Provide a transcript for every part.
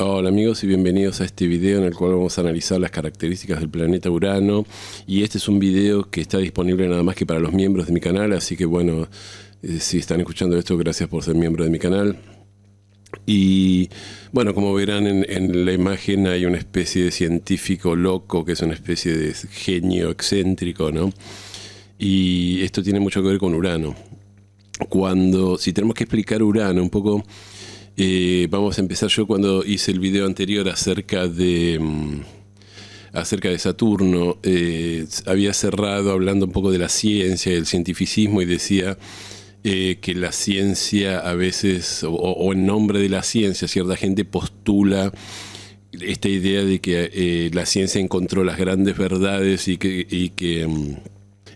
Hola amigos y bienvenidos a este video en el cual vamos a analizar las características del planeta Urano, y este es un video que está disponible nada más que para los miembros de mi canal, así que bueno, si están escuchando esto, gracias por ser miembro de mi canal. Y bueno, como verán en la imagen hay una especie de científico loco que es una especie de genio excéntrico, ¿no? Y esto tiene mucho que ver con Urano. Si tenemos que explicar Urano un poco, vamos a empezar. Yo cuando hice el video anterior acerca de Saturno, había cerrado hablando un poco de la ciencia y del cientificismo, y decía que la ciencia a veces, o en nombre de la ciencia, cierta gente postula esta idea de que la ciencia encontró las grandes verdades y que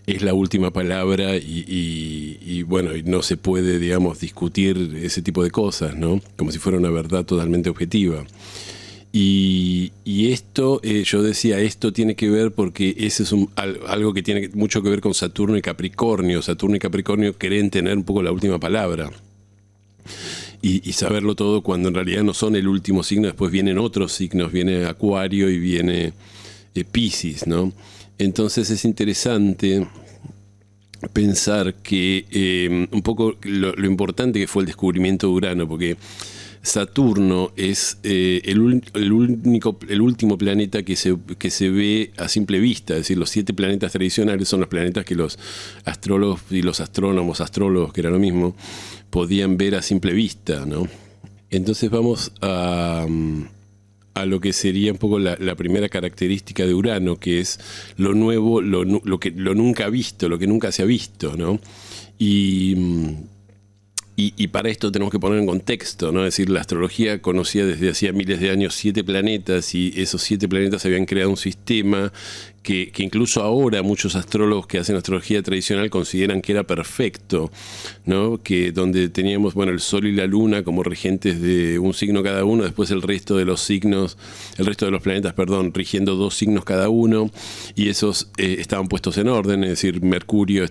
es la última palabra y bueno, y no se puede, digamos, discutir ese tipo de cosas, ¿no? Como si fuera una verdad totalmente objetiva. Y esto, yo decía, esto tiene que ver porque ese es algo que tiene mucho que ver con Saturno y Capricornio. Saturno y Capricornio creen tener un poco la última palabra. Y saberlo todo cuando en realidad no son el último signo. Después vienen otros signos, viene Acuario y viene Piscis, ¿no? Entonces es interesante pensar que un poco lo importante que fue el descubrimiento de Urano, porque Saturno es el último planeta que se ve a simple vista. Es decir, los 7 planetas tradicionales son los planetas que los astrólogos y los astrólogos, que era lo mismo, podían ver a simple vista, ¿no? Entonces vamos a lo que sería un poco la primera característica de Urano, que es lo nuevo, lo nunca visto, lo que nunca se ha visto, ¿no? Y para esto tenemos que poner en contexto, ¿no? Es decir, la astrología conocía desde hacía miles de años 7 planetas, y esos 7 planetas habían creado un sistema que incluso ahora muchos astrólogos que hacen astrología tradicional consideran que era perfecto, ¿no? Que donde teníamos, bueno, el Sol y la Luna como regentes de un signo cada uno, después el resto de los planetas, rigiendo 2 signos cada uno, y esos estaban puestos en orden. Es decir, Mercurio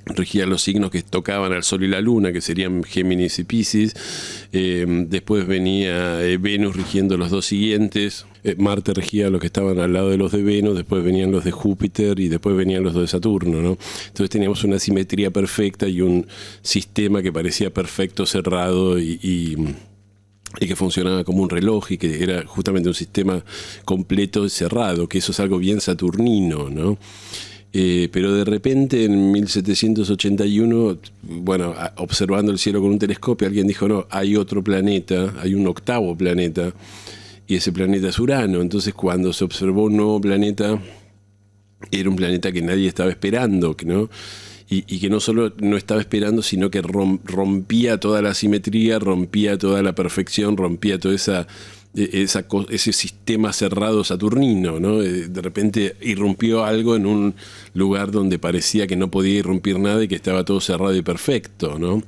regía los signos que tocaban al Sol y la Luna, que serían Géminis y Piscis. Después venía Venus rigiendo los 2 siguientes. Marte regía los que estaban al lado de los de Venus, después venían los de Júpiter y después venían los de Saturno, ¿no? Entonces teníamos una simetría perfecta y un sistema que parecía perfecto, cerrado y que funcionaba como un reloj, y que era justamente un sistema completo y cerrado, que eso es algo bien saturnino, ¿no? Pero de repente en 1781, bueno, observando el cielo con un telescopio, alguien dijo, no, hay otro planeta, hay un 8º planeta, y ese planeta es Urano. Entonces cuando se observó un nuevo planeta, era un planeta que nadie estaba esperando, ¿no? Y que no solo no estaba esperando, sino que rompía toda la simetría, rompía toda la perfección, rompía toda ese sistema cerrado saturnino, ¿no? De repente irrumpió algo en un lugar donde parecía que no podía irrumpir nada y que estaba todo cerrado y perfecto, ¿no?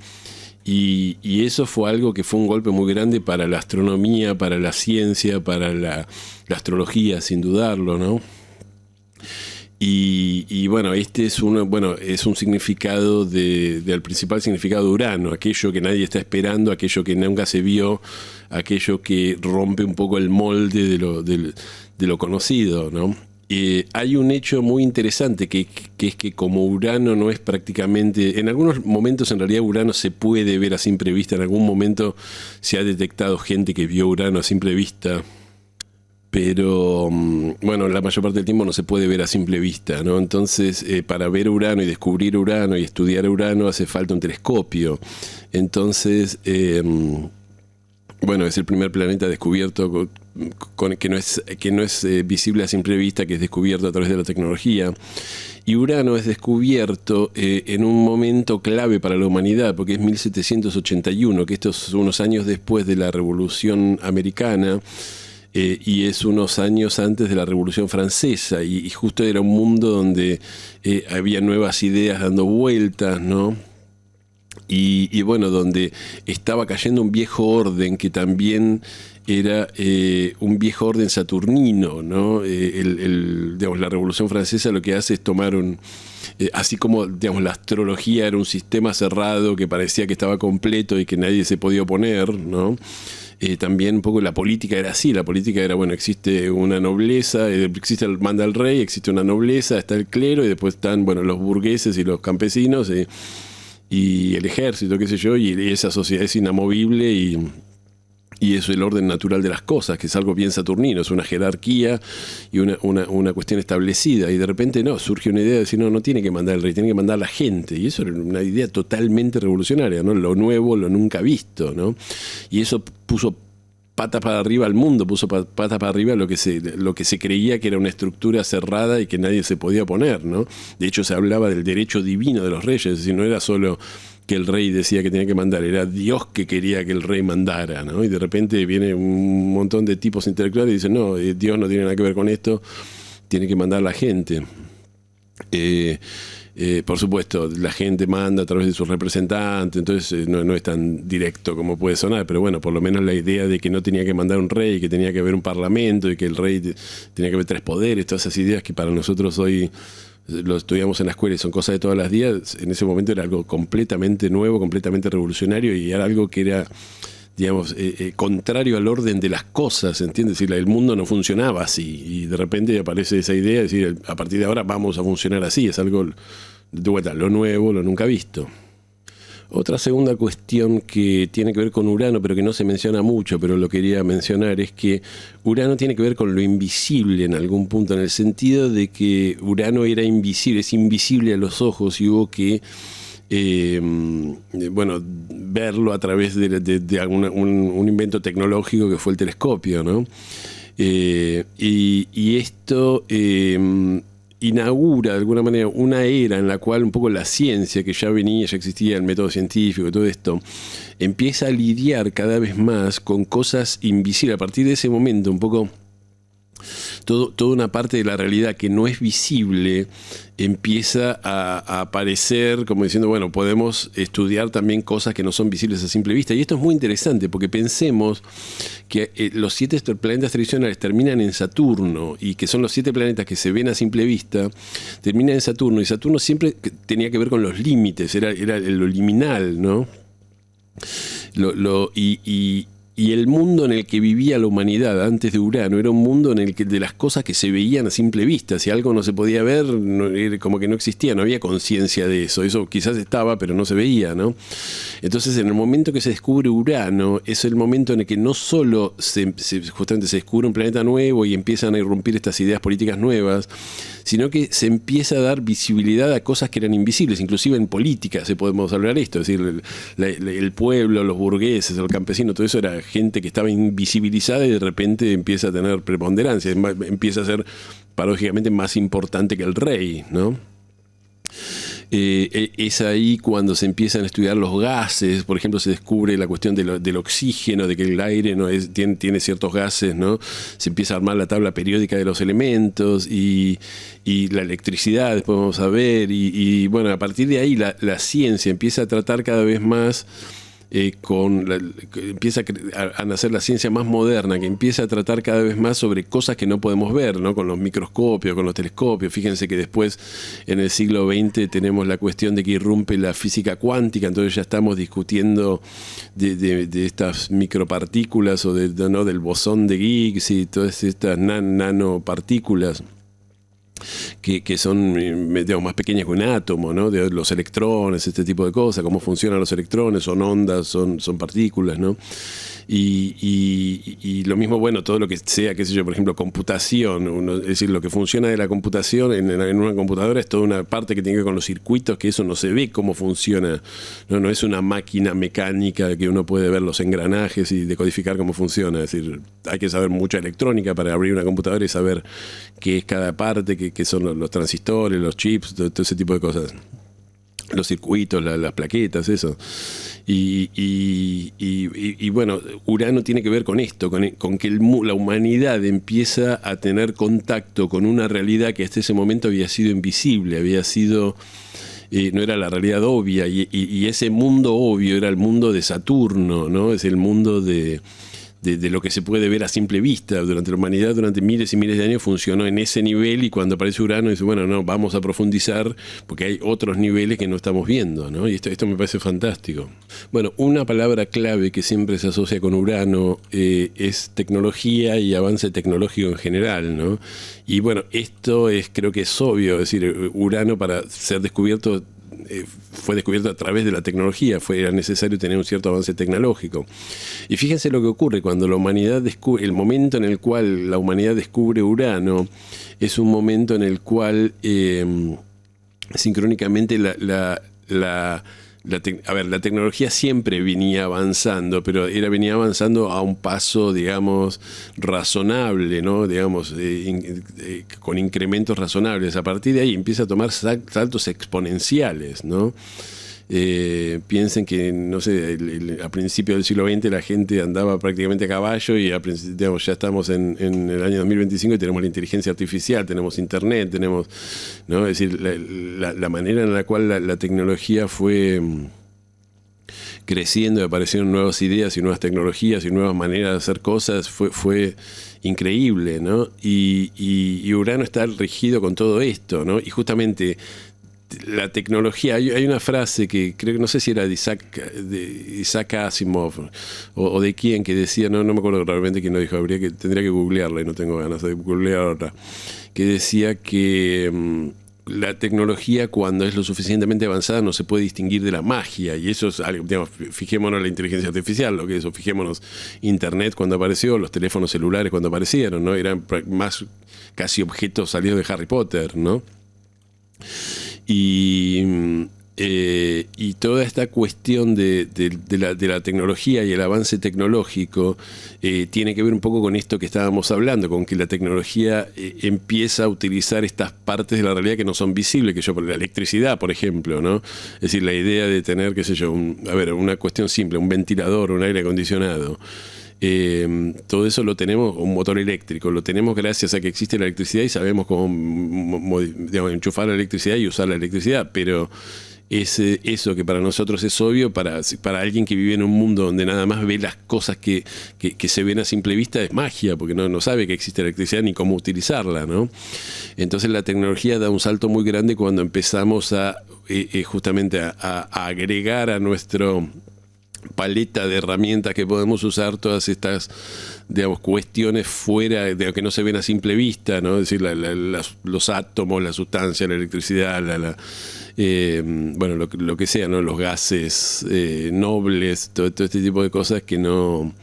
Y eso fue algo que fue un golpe muy grande para la astronomía, para la ciencia, para la astrología, sin dudarlo, ¿no? Y bueno, este es un significado del principal significado de Urano, aquello que nadie está esperando, aquello que nunca se vio, aquello que rompe un poco el molde de lo conocido, ¿no? Hay un hecho muy interesante que es que como Urano no es prácticamente, en algunos momentos en realidad Urano se puede ver a simple vista. En algún momento se ha detectado gente que vio Urano a simple vista, pero bueno, la mayor parte del tiempo no se puede ver a simple vista, ¿no? Entonces, para ver Urano y descubrir Urano y estudiar Urano hace falta un telescopio. Entonces, bueno, es el primer planeta descubierto que no es visible a simple vista, que es descubierto a través de la tecnología. Y Urano es descubierto en un momento clave para la humanidad, porque es 1781, que esto es unos años después de la Revolución Americana. Y es unos años antes de la Revolución Francesa, y justo era un mundo donde había nuevas ideas dando vueltas, ¿no? Y bueno, donde estaba cayendo un viejo orden que también era un viejo orden saturnino, ¿no? Digamos, la Revolución Francesa lo que hace es tomar así como, digamos, la astrología era un sistema cerrado que parecía que estaba completo y que nadie se podía oponer, ¿no? también un poco la política era así. La política era, bueno, existe una nobleza, manda el rey, existe una nobleza, está el clero y después están, bueno, los burgueses y los campesinos y el ejército, qué sé yo, y esa sociedad es inamovible y eso es el orden natural de las cosas, que es algo bien saturnino, es una jerarquía y una cuestión establecida. Y de repente surge una idea de decir, no tiene que mandar el rey, tiene que mandar la gente. Y eso era una idea totalmente revolucionaria, ¿no? Lo nuevo, lo nunca visto, ¿no? Y eso puso patas para arriba al mundo, puso patas para arriba lo que se creía que era una estructura cerrada y que nadie se podía oponer, ¿no? De hecho, se hablaba del derecho divino de los reyes, es decir, no era solo que el rey decía que tenía que mandar, era Dios que quería que el rey mandara, ¿no? Y de repente viene un montón de tipos intelectuales y dicen, no, Dios no tiene nada que ver con esto, tiene que mandar la gente. Por supuesto, la gente manda a través de sus representantes, entonces no es tan directo como puede sonar, pero bueno, por lo menos la idea de que no tenía que mandar un rey, que tenía que haber un parlamento y que el rey tenía que haber 3 poderes, todas esas ideas que para nosotros hoy lo estudiamos en la escuela y son cosas de todos los días, en ese momento era algo completamente nuevo, completamente revolucionario y era algo que era, digamos, contrario al orden de las cosas, ¿entiendes? Es decir, el mundo no funcionaba así y de repente aparece esa idea de decir, a partir de ahora vamos a funcionar así, es algo, de vuelta, lo nuevo, lo nunca visto. Otra segunda cuestión que tiene que ver con Urano, pero que no se menciona mucho, pero lo quería mencionar, es que Urano tiene que ver con lo invisible en algún punto, en el sentido de que Urano era invisible, es invisible a los ojos y hubo que verlo a través de un invento tecnológico que fue el telescopio, ¿no? Y esto inaugura de alguna manera una era en la cual un poco la ciencia que ya existía, el método científico, todo esto, empieza a lidiar cada vez más con cosas invisibles. A partir de ese momento, un poco toda una parte de la realidad que no es visible empieza a aparecer como diciendo, bueno, podemos estudiar también cosas que no son visibles a simple vista. Y esto es muy interesante porque pensemos que los 7 planetas tradicionales terminan en Saturno y que son los 7 planetas que se ven a simple vista, terminan en Saturno y Saturno siempre tenía que ver con los límites, era lo liminal, ¿no? Y el mundo en el que vivía la humanidad antes de Urano era un mundo en el que de las cosas que se veían a simple vista, si algo no se podía ver, como que no existía, no había conciencia de eso. Eso quizás estaba, pero no se veía, ¿no? Entonces, en el momento que se descubre Urano, es el momento en el que no solo justamente se descubre un planeta nuevo y empiezan a irrumpir estas ideas políticas nuevas, sino que se empieza a dar visibilidad a cosas que eran invisibles, inclusive en política se podemos hablar esto, es decir, el pueblo, los burgueses, el campesino, todo eso era gente que estaba invisibilizada y de repente empieza a tener preponderancia, empieza a ser paradójicamente más importante que el rey, ¿no? Es ahí cuando se empiezan a estudiar los gases, por ejemplo, se descubre la cuestión del oxígeno, de que el aire tiene ciertos gases, ¿no? Se empieza a armar la tabla periódica de los elementos y la electricidad, después vamos a ver, y bueno, a partir de ahí la ciencia empieza a tratar cada vez más empieza a nacer la ciencia más moderna, que empieza a tratar cada vez más sobre cosas que no podemos ver, ¿no? Con los microscopios, con los telescopios. Fíjense que después, en el siglo XX, tenemos la cuestión de que irrumpe la física cuántica, entonces ya estamos discutiendo de estas micropartículas o ¿no? del bosón de Higgs y todas estas nanopartículas. Que son, digamos, más pequeñas que un átomo, ¿no? De los electrones, este tipo de cosas, cómo funcionan los electrones, son ondas, son partículas, ¿no? Y lo mismo, bueno, todo lo que sea, qué sé yo, por ejemplo, computación, es decir, lo que funciona de la computación en una computadora es toda una parte que tiene que ver con los circuitos, que eso no se ve cómo funciona, no es una máquina mecánica que uno puede ver los engranajes y decodificar cómo funciona, es decir, hay que saber mucha electrónica para abrir una computadora y saber qué es cada parte, qué son los transistores, los chips, todo ese tipo de cosas. Los circuitos, las plaquetas, eso. Y bueno, Urano tiene que ver con esto, con que la humanidad empieza a tener contacto con una realidad que hasta ese momento había sido invisible, había sido... no era la realidad obvia, y ese mundo obvio era el mundo de Saturno, ¿no? Es el mundo de de lo que se puede ver a simple vista. Durante la humanidad, durante miles y miles de años funcionó en ese nivel, y cuando aparece Urano dice, bueno, no, vamos a profundizar porque hay otros niveles que no estamos viendo, ¿no? Y esto me parece fantástico. Bueno, una palabra clave que siempre se asocia con Urano es tecnología y avance tecnológico en general, ¿no? Y bueno, esto creo que es obvio, es decir, Urano, para ser descubierto, fue descubierto a través de la tecnología, era necesario tener un cierto avance tecnológico. Y fíjense lo que ocurre cuando la humanidad descubre, el momento en el cual la humanidad descubre Urano, es un momento en el cual sincrónicamente la tecnología siempre venía avanzando, pero venía avanzando a un paso, digamos, razonable, ¿no? Digamos, con incrementos razonables. A partir de ahí empieza a tomar saltos exponenciales, ¿no? Piensen que, no sé, a principios del siglo XX la gente andaba prácticamente a caballo, y digamos, ya estamos en el año 2025 y tenemos la inteligencia artificial, tenemos internet, tenemos, ¿no? Es decir, la manera en la cual la tecnología fue creciendo y aparecieron nuevas ideas y nuevas tecnologías y nuevas maneras de hacer cosas, fue increíble, ¿no? Y Urano está regido con todo esto, ¿no? Y justamente la tecnología, hay una frase que creo que no sé si era de Isaac Asimov o de quién, que decía, no me acuerdo realmente quién lo dijo, tendría que googlearla y no tengo ganas de googlear otra, que decía que la tecnología, cuando es lo suficientemente avanzada, no se puede distinguir de la magia, y eso es algo, digamos, fijémonos en la inteligencia artificial, lo que es eso, fijémonos Internet cuando apareció, los teléfonos celulares cuando aparecieron, ¿no? Eran más casi objetos salidos de Harry Potter, ¿no? Y toda esta cuestión de la tecnología y el avance tecnológico tiene que ver un poco con esto que estábamos hablando, con que la tecnología empieza a utilizar estas partes de la realidad que no son visibles, la electricidad, por ejemplo, ¿no? Es decir, la idea de tener, qué sé yo, una cuestión simple, un ventilador, un aire acondicionado. Todo eso lo tenemos, un motor eléctrico, lo tenemos gracias a que existe la electricidad y sabemos cómo, digamos, enchufar la electricidad y usar la electricidad, pero eso que para nosotros es obvio, para alguien que vive en un mundo donde nada más ve las cosas que se ven a simple vista, es magia, porque no sabe que existe la electricidad ni cómo utilizarla, ¿no? Entonces la tecnología da un salto muy grande cuando empezamos justamente a agregar a nuestro paleta de herramientas que podemos usar todas estas, digamos, cuestiones fuera de lo que no se ven a simple vista, ¿no? Es decir, los átomos, la sustancia, la electricidad, bueno, lo que sea, ¿no? Los gases nobles, todo este tipo de cosas que no...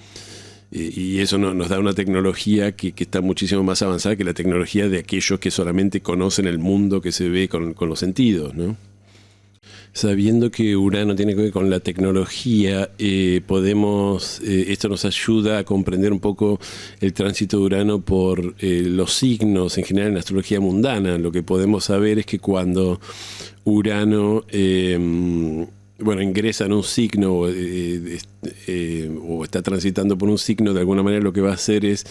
Y eso nos da una tecnología que está muchísimo más avanzada que la tecnología de aquellos que solamente conocen el mundo que se ve con los sentidos, ¿no? Sabiendo que Urano tiene que ver con la tecnología, esto nos ayuda a comprender un poco el tránsito de Urano por los signos en general en la astrología mundana. Lo que podemos saber es que cuando Urano ingresa en un signo o está transitando por un signo, de alguna manera lo que va a hacer es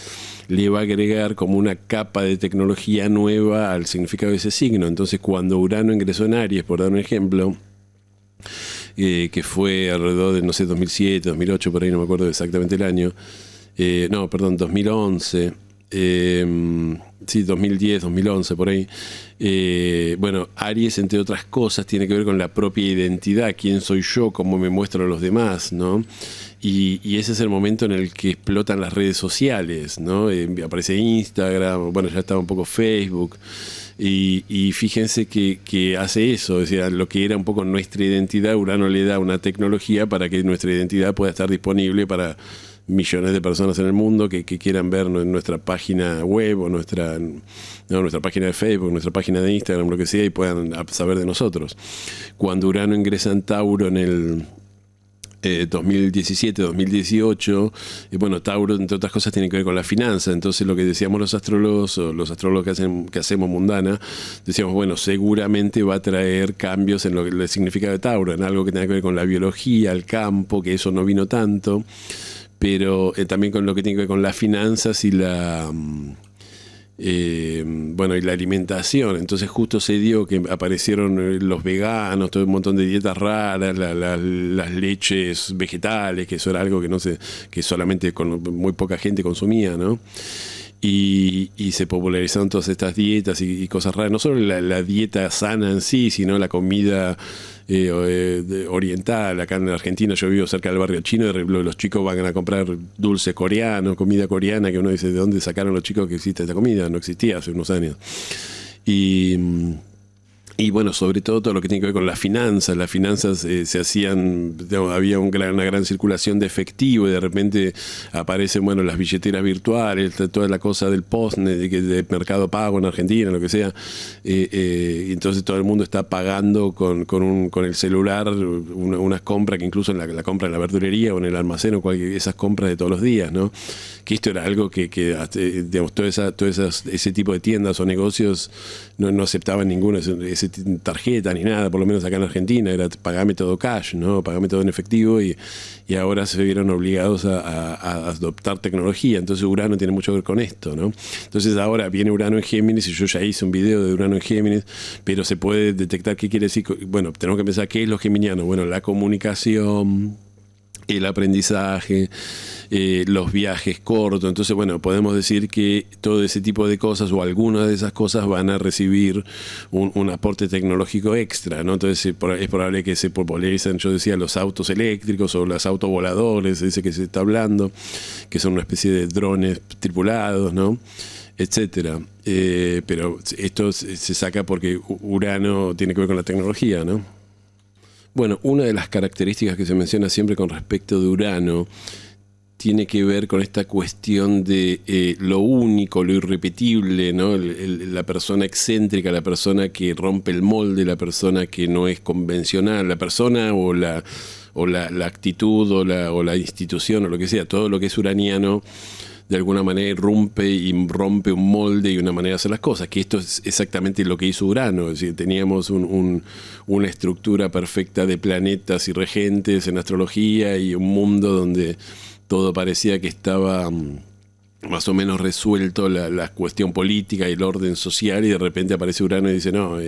le va a agregar como una capa de tecnología nueva al significado de ese signo. Entonces, cuando Urano ingresó en Aries, por dar un ejemplo, que fue alrededor de, no sé, 2007, 2008, por ahí no me acuerdo exactamente el año, 2011, sí, 2010, 2011, por ahí. Aries, entre otras cosas, tiene que ver con la propia identidad, quién soy yo, cómo me muestro a los demás, ¿no? Y ese es el momento en el que explotan las redes sociales, ¿no? Aparece Instagram, ya estaba un poco Facebook. Y fíjense que hace eso, es decir, lo que era un poco nuestra identidad, Urano le da una tecnología para que nuestra identidad pueda estar disponible para millones de personas en el mundo que quieran ver en nuestra página web o nuestra página de Facebook, nuestra página de Instagram, lo que sea, y puedan saber de nosotros. Cuando Urano ingresa en Tauro en el 2017-2018, Tauro, entre otras cosas, tiene que ver con la finanza. Entonces, lo que decíamos los astrólogos que hacemos mundana, decíamos, seguramente va a traer cambios en el significado de Tauro, en algo que tenga que ver con la biología, el campo, que eso no vino tanto, pero también con lo que tiene que ver con las finanzas y Bueno, y la alimentación. Entonces justo se dio que aparecieron los veganos, todo un montón de dietas raras, las leches vegetales, que eso era algo que no sé, que solamente muy poca gente consumía, ¿no? Y se popularizaron todas estas dietas y cosas raras, no solo la dieta sana en sí, sino la comida oriental. Acá en Argentina yo vivo cerca del barrio chino y los chicos van a comprar dulce coreano, comida coreana, que uno dice, ¿de dónde sacaron los chicos que existe esta comida? No existía hace unos años. Y bueno, sobre todo lo que tiene que ver con las finanzas. Las finanzas se hacían, digamos, había una gran circulación de efectivo y de repente aparecen, bueno, las billeteras virtuales, toda la cosa del postnet, de Mercado Pago en Argentina, lo que sea. Y entonces todo el mundo está pagando con el celular unas compras que incluso en la compra en la verdulería o en el almacén o esas compras de todos los días, ¿no? Que esto era algo que digamos, ese tipo de tiendas o negocios no aceptaban ninguna tarjeta ni nada, por lo menos acá en Argentina, era pagame todo cash, ¿no? Pagame todo en efectivo y ahora se vieron obligados a adoptar tecnología. Entonces Urano tiene mucho que ver con esto, ¿no? Entonces ahora viene Urano en Géminis y yo ya hice un video de Urano en Géminis, pero se puede detectar qué quiere decir. Bueno, tenemos que pensar qué es lo geminiano. Bueno, la comunicación, el aprendizaje, los viajes cortos. Entonces, bueno, podemos decir que todo ese tipo de cosas o algunas de esas cosas van a recibir un aporte tecnológico extra, ¿no? Entonces es probable que se popularicen, yo decía, los autos eléctricos o los autos voladores, ese que se está hablando, que son una especie de drones tripulados, ¿no? Etcétera. Pero esto se saca porque Urano tiene que ver con la tecnología, ¿no? Bueno, una de las características que se menciona siempre con respecto de Urano tiene que ver con esta cuestión de lo único, lo irrepetible, ¿no? La persona excéntrica, la persona que rompe el molde, la persona que no es convencional, la persona o la actitud o la institución o lo que sea, todo lo que es uraniano de alguna manera rompe un molde y una manera de hacer las cosas, que esto es exactamente lo que hizo Urano. Es decir, teníamos una estructura perfecta de planetas y regentes en astrología y un mundo donde todo parecía que estaba más o menos resuelto, la cuestión política y el orden social, y de repente aparece Urano y dice, no,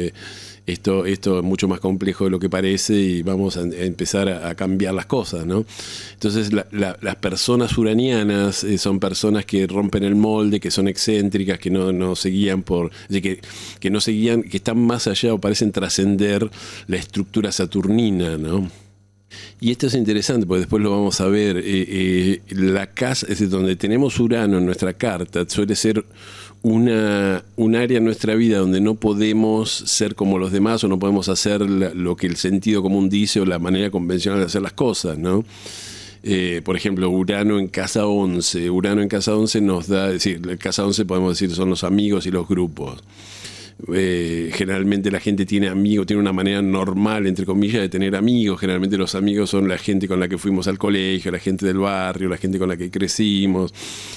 esto es mucho más complejo de lo que parece y vamos a empezar a cambiar las cosas, ¿no? Entonces las personas uranianas son personas que rompen el molde, que son excéntricas, que no se guían que no se guían, que están más allá o parecen trascender la estructura saturnina, ¿no? Y esto es interesante porque después lo vamos a ver. La casa, es decir, donde tenemos Urano en nuestra carta, suele ser un área en nuestra vida donde no podemos ser como los demás o no podemos hacer lo que el sentido común dice o la manera convencional de hacer las cosas, ¿no? Por ejemplo, Urano en casa 11. Urano en casa 11 nos da, es decir, la casa 11 podemos decir son los amigos y los grupos. Generalmente la gente tiene amigos, tiene una manera normal, entre comillas, de tener amigos. Generalmente los amigos son la gente con la que fuimos al colegio, la gente del barrio, la gente con la que crecimos,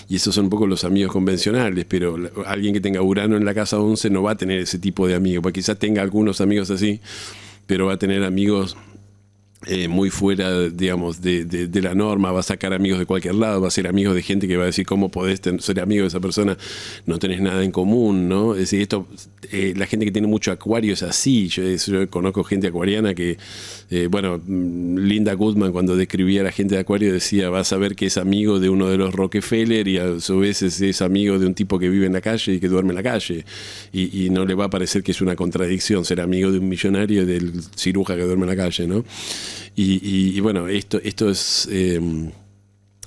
y esos son un poco los amigos convencionales. Pero alguien que tenga Urano en la casa 11 no va a tener ese tipo de amigos, porque quizás tenga algunos amigos así, pero va a tener amigos muy fuera, digamos, de la norma. Va a sacar amigos de cualquier lado, va a ser amigos de gente que va a decir, ¿cómo podés ser amigo de esa persona? No tenés nada en común, ¿no? Es decir, la gente que tiene mucho acuario es así. Yo conozco gente acuariana que, Linda Goodman, cuando describía a la gente de acuario, decía, vas a ver que es amigo de uno de los Rockefeller y a su vez es amigo de un tipo que vive en la calle y que duerme en la calle, y no le va a parecer que es una contradicción ser amigo de un millonario y del ciruja que duerme en la calle, ¿no? Y bueno, esto es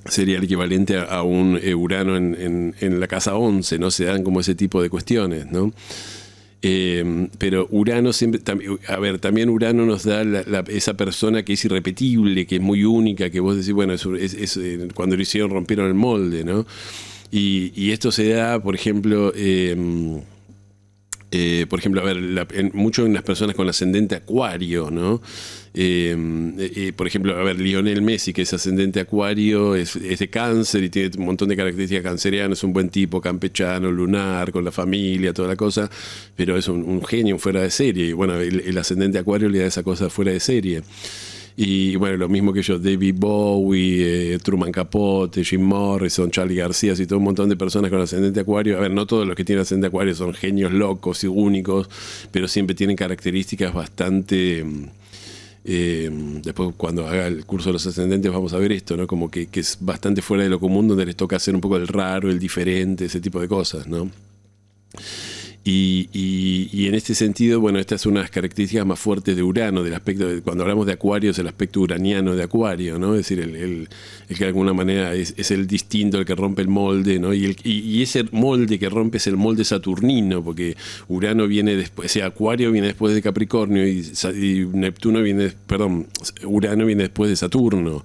sería el equivalente a un Urano en la casa 11, ¿no? Se dan como ese tipo de cuestiones, ¿no? Pero Urano siempre, también Urano nos da esa persona que es irrepetible, que es muy única, que vos decís, bueno, cuando lo hicieron rompieron el molde, ¿no? Y esto se da, por ejemplo, mucho en las personas con ascendente Acuario, ¿no? Por ejemplo, Lionel Messi, que es ascendente Acuario, es de Cáncer y tiene un montón de características cancerianas, es un buen tipo, campechano, lunar, con la familia, toda la cosa, pero es un genio fuera de serie. Y bueno, el ascendente Acuario le da esa cosa fuera de serie. Y bueno, lo mismo que yo, David Bowie, Truman Capote, Jim Morrison, Charly García y todo un montón de personas con ascendente Acuario. A ver, no todos los que tienen ascendente Acuario son genios locos y únicos, pero siempre tienen características bastante... después cuando haga el curso de los ascendentes vamos a ver esto, ¿no? Como que es bastante fuera de lo común, donde les toca hacer un poco el raro, el diferente, ese tipo de cosas, ¿no? Y en este sentido, bueno, esta es una de las características más fuertes de Urano, del aspecto cuando hablamos de Acuario, es el aspecto uraniano de Acuario, ¿no? Es decir, el que de alguna manera es el distinto, el que rompe el molde, ¿no? Y ese molde que rompe es el molde saturnino, porque Urano viene después, o sea, Acuario viene después de Capricornio y Neptuno viene, perdón, Urano viene después de Saturno.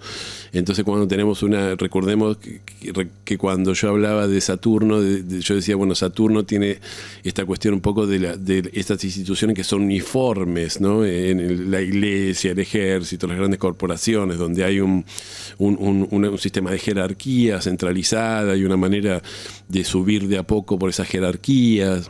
Entonces cuando tenemos recordemos que cuando yo hablaba de Saturno, yo decía, bueno, Saturno tiene esta cuestión un poco de estas instituciones que son uniformes, ¿no? En la iglesia, el ejército, las grandes corporaciones, donde hay un sistema de jerarquía centralizada y una manera de subir de a poco por esas jerarquías.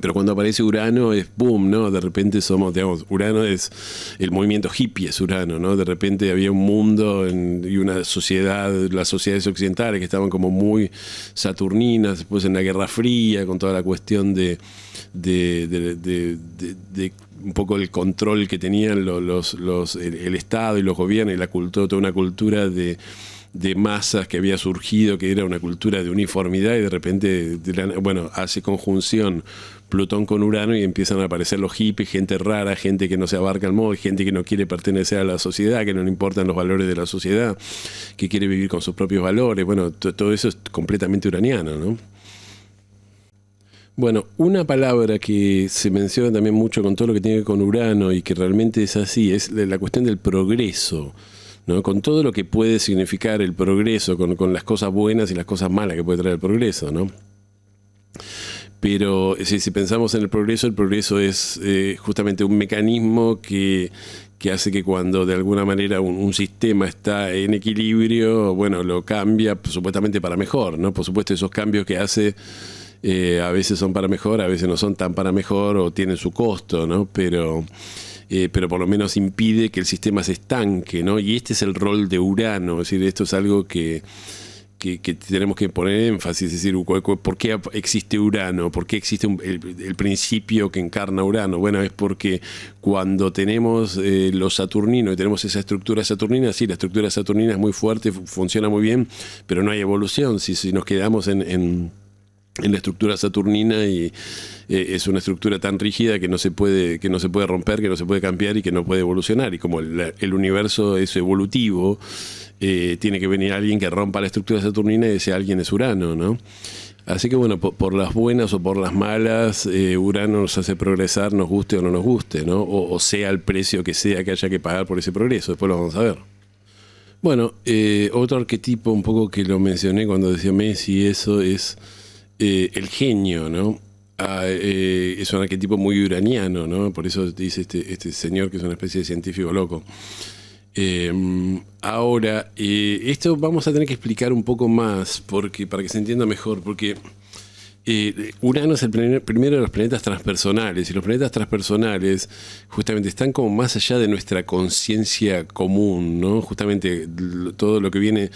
Pero cuando aparece Urano es boom, ¿no? De repente somos, digamos, Urano es el movimiento hippie, es Urano, ¿no? De repente había un mundo y una sociedad, las sociedades occidentales que estaban como muy saturninas, después en la Guerra Fría, con toda la cuestión de un poco el control que tenían el Estado y los gobiernos y la cultura, toda una cultura de masas que había surgido, que era una cultura de uniformidad, y de repente, bueno, hace conjunción Plutón con Urano y empiezan a aparecer los hippies, gente rara, gente que no se abarca al modo, gente que no quiere pertenecer a la sociedad, que no le importan los valores de la sociedad, que quiere vivir con sus propios valores. Bueno, todo eso es completamente uraniano, ¿no? Bueno, una palabra que se menciona también mucho con todo lo que tiene que ver con Urano y que realmente es así, es la cuestión del progreso, ¿no? Con todo lo que puede significar el progreso, con las cosas buenas y las cosas malas que puede traer el progreso, ¿no? Pero si pensamos en el progreso es justamente un mecanismo que hace que cuando de alguna manera un sistema está en equilibrio, bueno, lo cambia supuestamente para mejor, ¿no? Por supuesto, esos cambios que hace a veces son para mejor, a veces no son tan para mejor o tienen su costo, ¿no? Pero por lo menos impide que el sistema se estanque, ¿no? Y este es el rol de Urano, es decir, esto es algo que tenemos que poner énfasis, es decir, ¿por qué existe Urano? ¿Por qué existe el principio que encarna Urano? Bueno, es porque cuando tenemos los saturninos y tenemos esa estructura saturnina, sí, la estructura saturnina es muy fuerte, funciona muy bien, pero no hay evolución. Si nos quedamos en la estructura saturnina y es una estructura tan rígida que no se puede romper, que no se puede cambiar y que no puede evolucionar. Y como el universo es evolutivo, tiene que venir alguien que rompa la estructura saturnina y ese alguien es Urano, ¿no? Así que bueno, por las buenas o por las malas, Urano nos hace progresar, nos guste o no nos guste, ¿no? O sea el precio que sea que haya que pagar por ese progreso. Después lo vamos a ver. Bueno, otro arquetipo un poco que lo mencioné cuando decía Messi, eso es el genio, ¿no? Es un arquetipo muy uraniano, ¿no? Por eso dice este señor que es una especie de científico loco. Ahora, esto vamos a tener que explicar un poco más para que se entienda mejor, porque Urano es el primero de los planetas transpersonales, y los planetas transpersonales justamente están como más allá de nuestra conciencia común, ¿no? Justamente todo lo que viene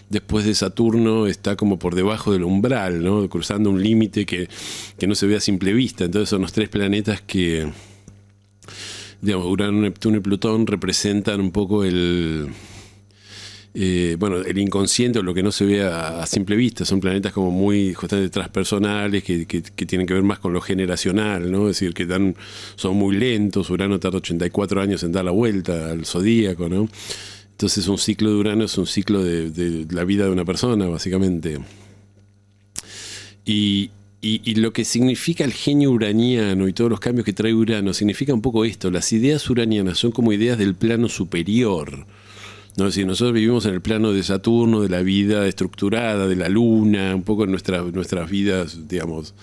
después de Saturno está como por debajo del umbral, ¿no? Cruzando un límite que no se ve a simple vista. Entonces son los tres planetas que, digamos, Urano, Neptuno y Plutón representan un poco el inconsciente o lo que no se ve a simple vista. Son planetas como muy justamente transpersonales que tienen que ver más con lo generacional, ¿no? Es decir, son muy lentos. Urano tarda 84 años en dar la vuelta al zodíaco, ¿no? Entonces un ciclo de Urano es un ciclo de la vida de una persona, básicamente. Y lo que significa el genio uraniano y todos los cambios que trae Urano significa un poco esto. Las ideas uranianas son como ideas del plano superior, ¿no? Es decir, nosotros vivimos en el plano de Saturno, de la vida estructurada, de la luna, un poco en nuestras vidas, digamos,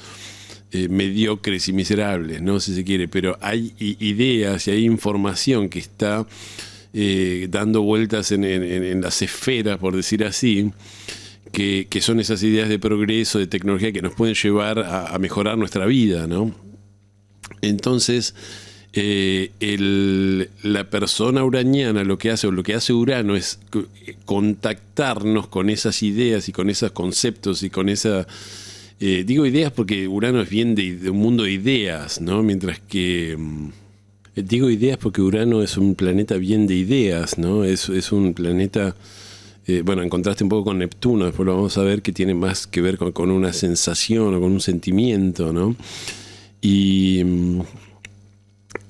mediocres y miserables, ¿no? Si se quiere, pero hay ideas y hay información que está dando vueltas en las esferas, por decir así, que son esas ideas de progreso, de tecnología que nos pueden llevar a mejorar nuestra vida, ¿no? Entonces, la persona uraniana lo que hace, o lo que hace Urano, es contactarnos con esas ideas y con esos conceptos y con esa... digo ideas porque Urano es bien de un mundo de ideas, ¿no? Mientras que... digo ideas porque Urano es un planeta bien de ideas, ¿no? Es un planeta... bueno, en contraste un poco con Neptuno, después lo vamos a ver, que tiene más que ver con una sensación o con un sentimiento, ¿no?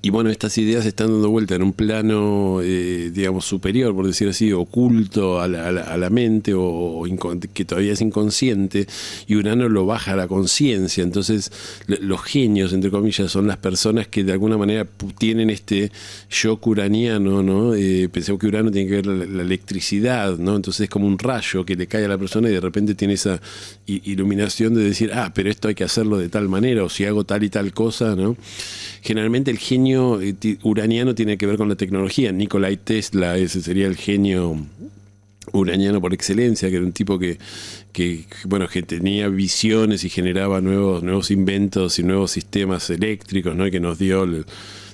Y bueno, estas ideas están dando vuelta en un plano, digamos, superior, por decir así, oculto a la mente, o que todavía es inconsciente, y Urano lo baja a la conciencia. Entonces, los genios, entre comillas, son las personas que de alguna manera tienen este shock uraniano, ¿no? Pensemos que Urano tiene que ver la electricidad, ¿no? Entonces es como un rayo que le cae a la persona y de repente tiene esa iluminación de decir, pero esto hay que hacerlo de tal manera, o si hago tal y tal cosa, ¿no? Generalmente el genio uraniano tiene que ver con la tecnología. Nikolai Tesla, ese sería el genio uraniano por excelencia, que era un tipo que tenía visiones y generaba nuevos inventos y nuevos sistemas eléctricos, ¿no? Y que nos dio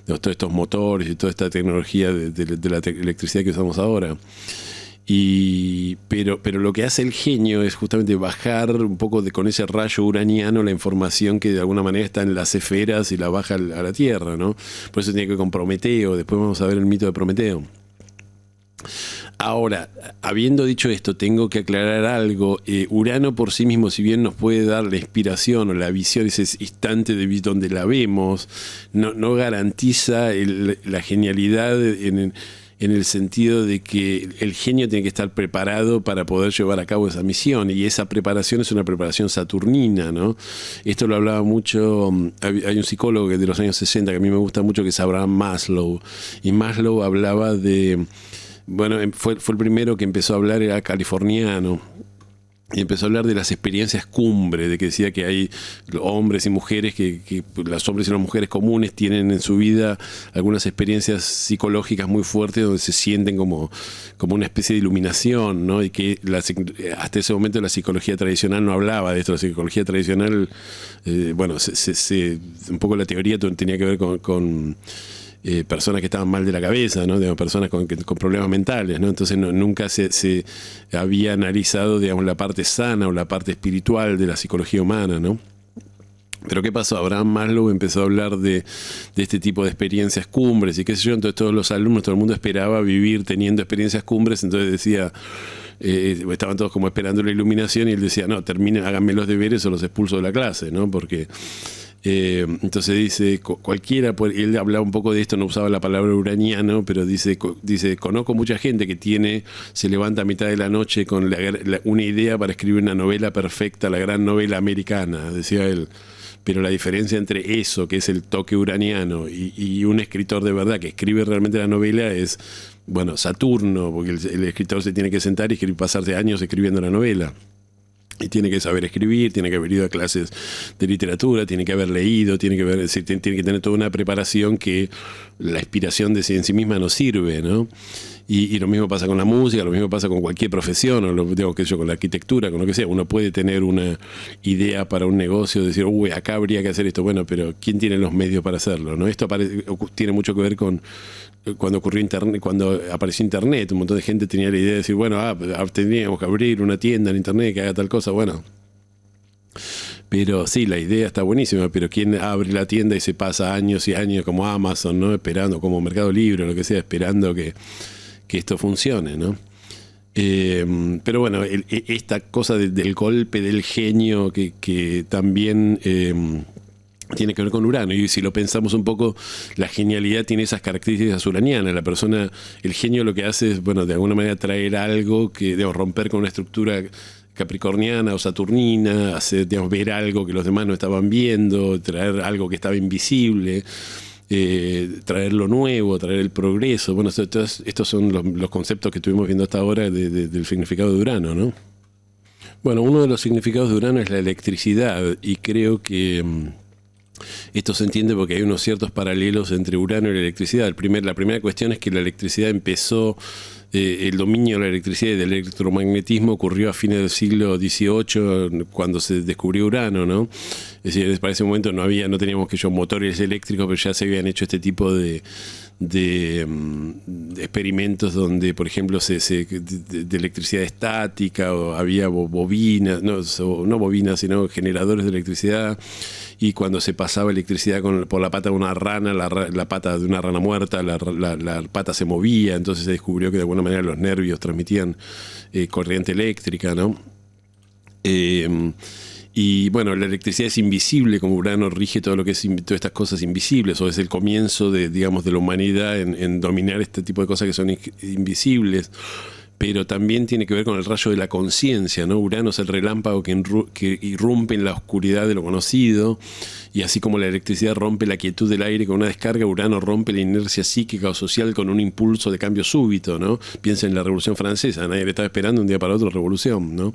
todos estos motores y toda esta tecnología de la electricidad que usamos ahora. Pero lo que hace el genio es justamente bajar un poco con ese rayo uraniano la información que de alguna manera está en las esferas y la baja a la Tierra, ¿no? Por eso tiene que ver con Prometeo. Después vamos a ver el mito de Prometeo. Ahora, habiendo dicho esto, tengo que aclarar algo. Urano por sí mismo, si bien nos puede dar la inspiración o la visión, ese instante de donde la vemos, no garantiza la genialidad en el sentido de que el genio tiene que estar preparado para poder llevar a cabo esa misión, y esa preparación es una preparación saturnina, ¿no? Esto lo hablaba mucho, hay un psicólogo de los años 60 que a mí me gusta mucho, que es Abraham Maslow, y Maslow hablaba de, bueno, fue el primero que empezó a hablar, era californiano, y empezó a hablar de las experiencias cumbre, de que decía que hay hombres y mujeres, que los hombres y las mujeres comunes tienen en su vida algunas experiencias psicológicas muy fuertes donde se sienten como una especie de iluminación, ¿no? Y que hasta ese momento la psicología tradicional no hablaba de esto. La psicología tradicional, un poco la teoría tenía que ver con personas que estaban mal de la cabeza, ¿no? Digamos, personas con problemas mentales, ¿no? Entonces nunca se había analizado, digamos, la parte sana o la parte espiritual de la psicología humana, ¿no? Pero ¿qué pasó? Abraham Maslow empezó a hablar de este tipo de experiencias cumbres y qué sé yo. Entonces todos los alumnos, todo el mundo esperaba vivir teniendo experiencias cumbres. Entonces decía, estaban todos como esperando la iluminación, y él decía, no, háganme los deberes o los expulso de la clase, ¿no? Porque entonces dice, cualquiera, él hablaba un poco de esto, no usaba la palabra uraniano, pero dice, conozco mucha gente que se levanta a mitad de la noche con una idea para escribir una novela perfecta, la gran novela americana, decía él. Pero la diferencia entre eso, que es el toque uraniano, y un escritor de verdad que escribe realmente la novela es, bueno, Saturno, porque el escritor se tiene que sentar y pasarse años escribiendo la novela. Y tiene que saber escribir, tiene que haber ido a clases de literatura, tiene que haber leído, tiene que tener toda una preparación que la inspiración de en sí misma no sirve, ¿no? Y lo mismo pasa con la música, lo mismo pasa con cualquier profesión, o con la arquitectura, con lo que sea. Uno puede tener una idea para un negocio, decir, acá habría que hacer esto. Bueno, pero ¿quién tiene los medios para hacerlo, no? Esto tiene mucho que ver con cuando ocurrió Internet, cuando apareció Internet. Un montón de gente tenía la idea de decir, bueno, tendríamos que abrir una tienda en Internet que haga tal cosa. Bueno, pero sí, la idea está buenísima, pero ¿quién abre la tienda y se pasa años y años como Amazon, ¿no? Esperando, como Mercado Libre, lo que sea, esperando que esto funcione, ¿no? Pero bueno, esta cosa del golpe del genio que también tiene que ver con Urano, y si lo pensamos un poco, la genialidad tiene esas características uranianas. El genio lo que hace es, bueno, de alguna manera traer algo romper con una estructura capricorniana o saturnina, hacer, ver algo que los demás no estaban viendo, traer algo que estaba invisible. Traer lo nuevo, traer el progreso. Bueno, estos son los conceptos que estuvimos viendo hasta ahora del significado de Urano, ¿no? Bueno, uno de los significados de Urano es la electricidad, y creo que Esto se entiende porque hay unos ciertos paralelos entre Urano y la electricidad. La primera cuestión es que la electricidad empezó, el dominio de la electricidad y del electromagnetismo ocurrió a fines del siglo XVIII, cuando se descubrió Urano, ¿no? Es decir, para ese momento no teníamos motores eléctricos, pero ya se habían hecho este tipo de experimentos donde, por ejemplo, de electricidad estática, o había bobinas, no bobinas, sino generadores de electricidad, y cuando se pasaba electricidad por la pata de una rana, la pata de una rana muerta, la pata se movía, entonces se descubrió que de alguna manera los nervios transmitían corriente eléctrica, ¿no? Y bueno, la electricidad es invisible, como Urano rige todo lo que es todas estas cosas invisibles, o es el comienzo de la humanidad en dominar este tipo de cosas que son invisibles. Pero también tiene que ver con el rayo de la conciencia, ¿no? Urano es el relámpago que irrumpe en la oscuridad de lo conocido, y así como la electricidad rompe la quietud del aire con una descarga, Urano rompe la inercia psíquica o social con un impulso de cambio súbito, ¿no? Piensa en la Revolución Francesa, nadie le estaba esperando un día para otro revolución, ¿no?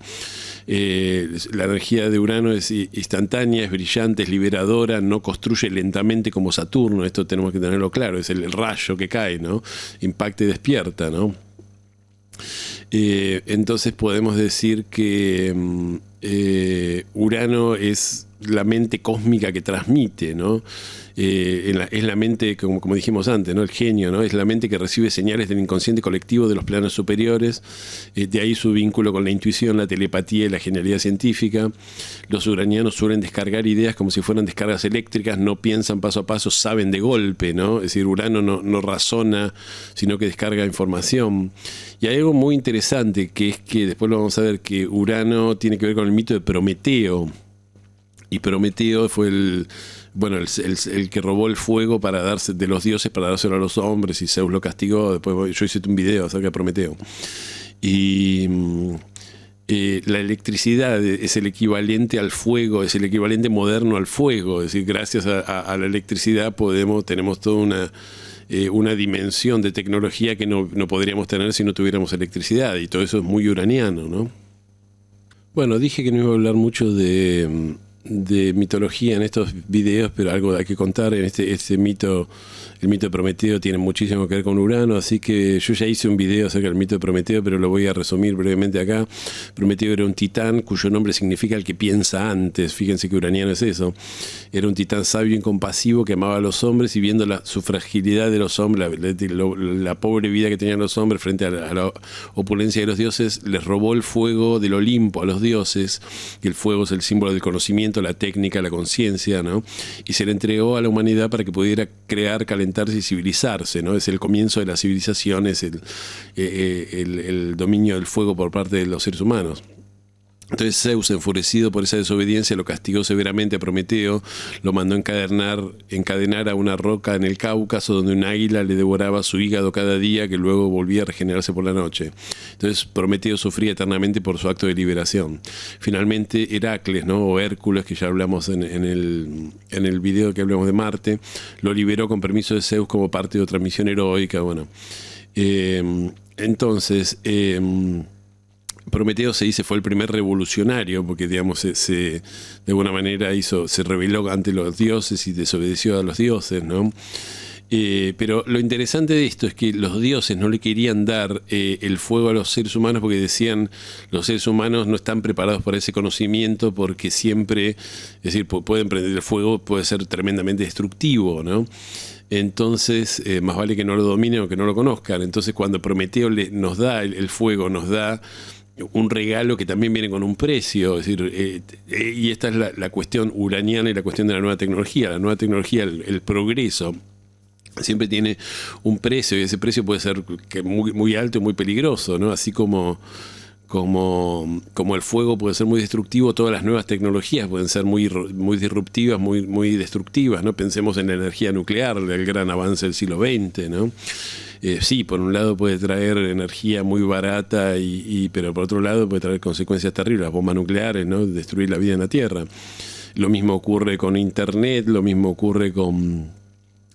La energía de Urano es instantánea, es brillante, es liberadora, no construye lentamente como Saturno, esto tenemos que tenerlo claro, es el rayo que cae, ¿no? Impacta y despierta, ¿no? Entonces podemos decir que Urano es la mente cósmica que transmite, ¿no? Es la mente, como dijimos antes, ¿no? El genio, ¿no? Es la mente que recibe señales del inconsciente colectivo de los planos superiores. De ahí su vínculo con la intuición, la telepatía y la genialidad científica. Los uranianos suelen descargar ideas como si fueran descargas eléctricas, no piensan paso a paso, saben de golpe, ¿no? Es decir, Urano no razona, sino que descarga información. Y hay algo muy interesante, que es que después lo vamos a ver, que Urano tiene que ver con el mito de Prometeo. Y Prometeo fue el que robó el fuego de los dioses para dárselo a los hombres, y Zeus lo castigó. Después yo hice un video acerca de Prometeo. Y la electricidad es el equivalente al fuego, es el equivalente moderno al fuego. Es decir, gracias a la electricidad tenemos toda una dimensión de tecnología que no podríamos tener si no tuviéramos electricidad, y todo eso es muy uraniano, ¿no? Bueno, dije que no iba a hablar mucho de mitología en estos videos, pero algo hay que contar. En este mito, el mito de Prometeo tiene muchísimo que ver con Urano, así que yo ya hice un video acerca del mito de Prometeo, pero lo voy a resumir brevemente acá. Prometeo era un titán cuyo nombre significa el que piensa antes. Fíjense que uraniano es eso. Era un titán sabio y compasivo que amaba a los hombres, y viendo su fragilidad de los hombres, la pobre vida que tenían los hombres frente a la opulencia de los dioses, les robó el fuego del Olimpo a los dioses, y el fuego es el símbolo del conocimiento, la técnica, la conciencia, ¿no? Y se le entregó a la humanidad para que pudiera crear, calentarse y civilizarse, ¿no? Es el comienzo de la civilización, es el dominio del fuego por parte de los seres humanos. Entonces Zeus, enfurecido por esa desobediencia, lo castigó severamente a Prometeo, lo mandó encadenar a una roca en el Cáucaso, donde un águila le devoraba su hígado cada día, que luego volvía a regenerarse por la noche. Entonces Prometeo sufría eternamente por su acto de liberación. Finalmente Heracles, ¿no? O Hércules, que ya hablamos en el video que hablamos de Marte, lo liberó con permiso de Zeus como parte de otra misión heroica. Bueno, Prometeo, se dice, fue el primer revolucionario, porque digamos de alguna manera se rebeló ante los dioses y desobedeció a los dioses, ¿no? Pero lo interesante de esto es que los dioses no le querían dar el fuego a los seres humanos, porque decían, los seres humanos no están preparados para ese conocimiento, porque siempre, es decir, pueden prender el fuego, puede ser tremendamente destructivo, ¿no? Entonces, más vale que no lo dominen o que no lo conozcan. Entonces, cuando Prometeo nos da el fuego, nos da un regalo que también viene con un precio, es decir, y esta es la cuestión uraniana y la cuestión de la nueva tecnología. La nueva tecnología, el progreso, siempre tiene un precio, y ese precio puede ser muy, muy alto y muy peligroso, ¿no? Así como el fuego puede ser muy destructivo, todas las nuevas tecnologías pueden ser muy, muy disruptivas, muy, muy destructivas, ¿no? Pensemos en la energía nuclear, el gran avance del siglo XX, ¿no? Sí, por un lado puede traer energía muy barata, pero por otro lado puede traer consecuencias terribles, las bombas nucleares, ¿no? Destruir la vida en la Tierra. Lo mismo ocurre con Internet, lo mismo ocurre con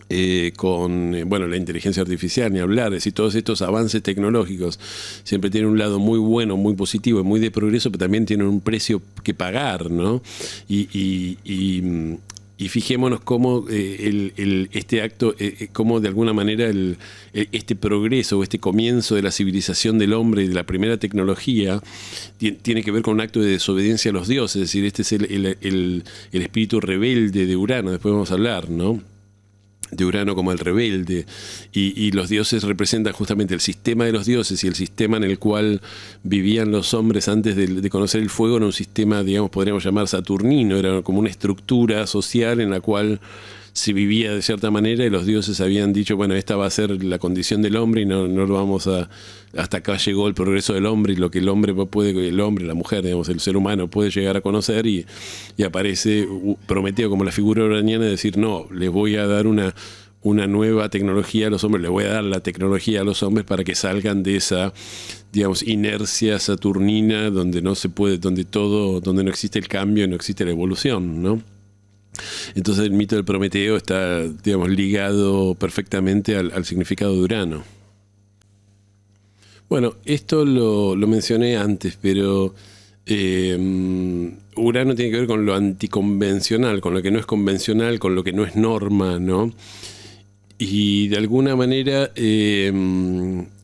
la inteligencia artificial, ni hablar. Es decir, todos estos avances tecnológicos siempre tienen un lado muy bueno, muy positivo y muy de progreso, pero también tienen un precio que pagar, ¿no? Y fijémonos cómo este acto, cómo de alguna manera este progreso o este comienzo de la civilización del hombre y de la primera tecnología tiene que ver con un acto de desobediencia a los dioses. Es decir, este es el espíritu rebelde de Urano, después vamos a hablar, ¿no? De Urano como el rebelde, y los dioses representan justamente el sistema de los dioses, y el sistema en el cual vivían los hombres antes de conocer el fuego era un sistema, digamos, podríamos llamar saturnino, era como una estructura social en la cual se vivía de cierta manera, y los dioses habían dicho, bueno, esta va a ser la condición del hombre y no lo vamos a... Hasta acá llegó el progreso del hombre y lo que el hombre puede, el hombre, la mujer, digamos, el ser humano puede llegar a conocer, y aparece Prometeo como la figura uraniana de decir, no, les voy a dar una nueva tecnología a los hombres, les voy a dar la tecnología a los hombres para que salgan de esa, digamos, inercia saturnina donde no se puede, donde no existe el cambio, no existe la evolución, ¿no? Entonces el mito del Prometeo está, digamos, ligado perfectamente al significado de Urano. Bueno, esto lo mencioné antes, pero Urano tiene que ver con lo anticonvencional, con lo que no es convencional, con lo que no es norma, ¿no? Y de alguna manera,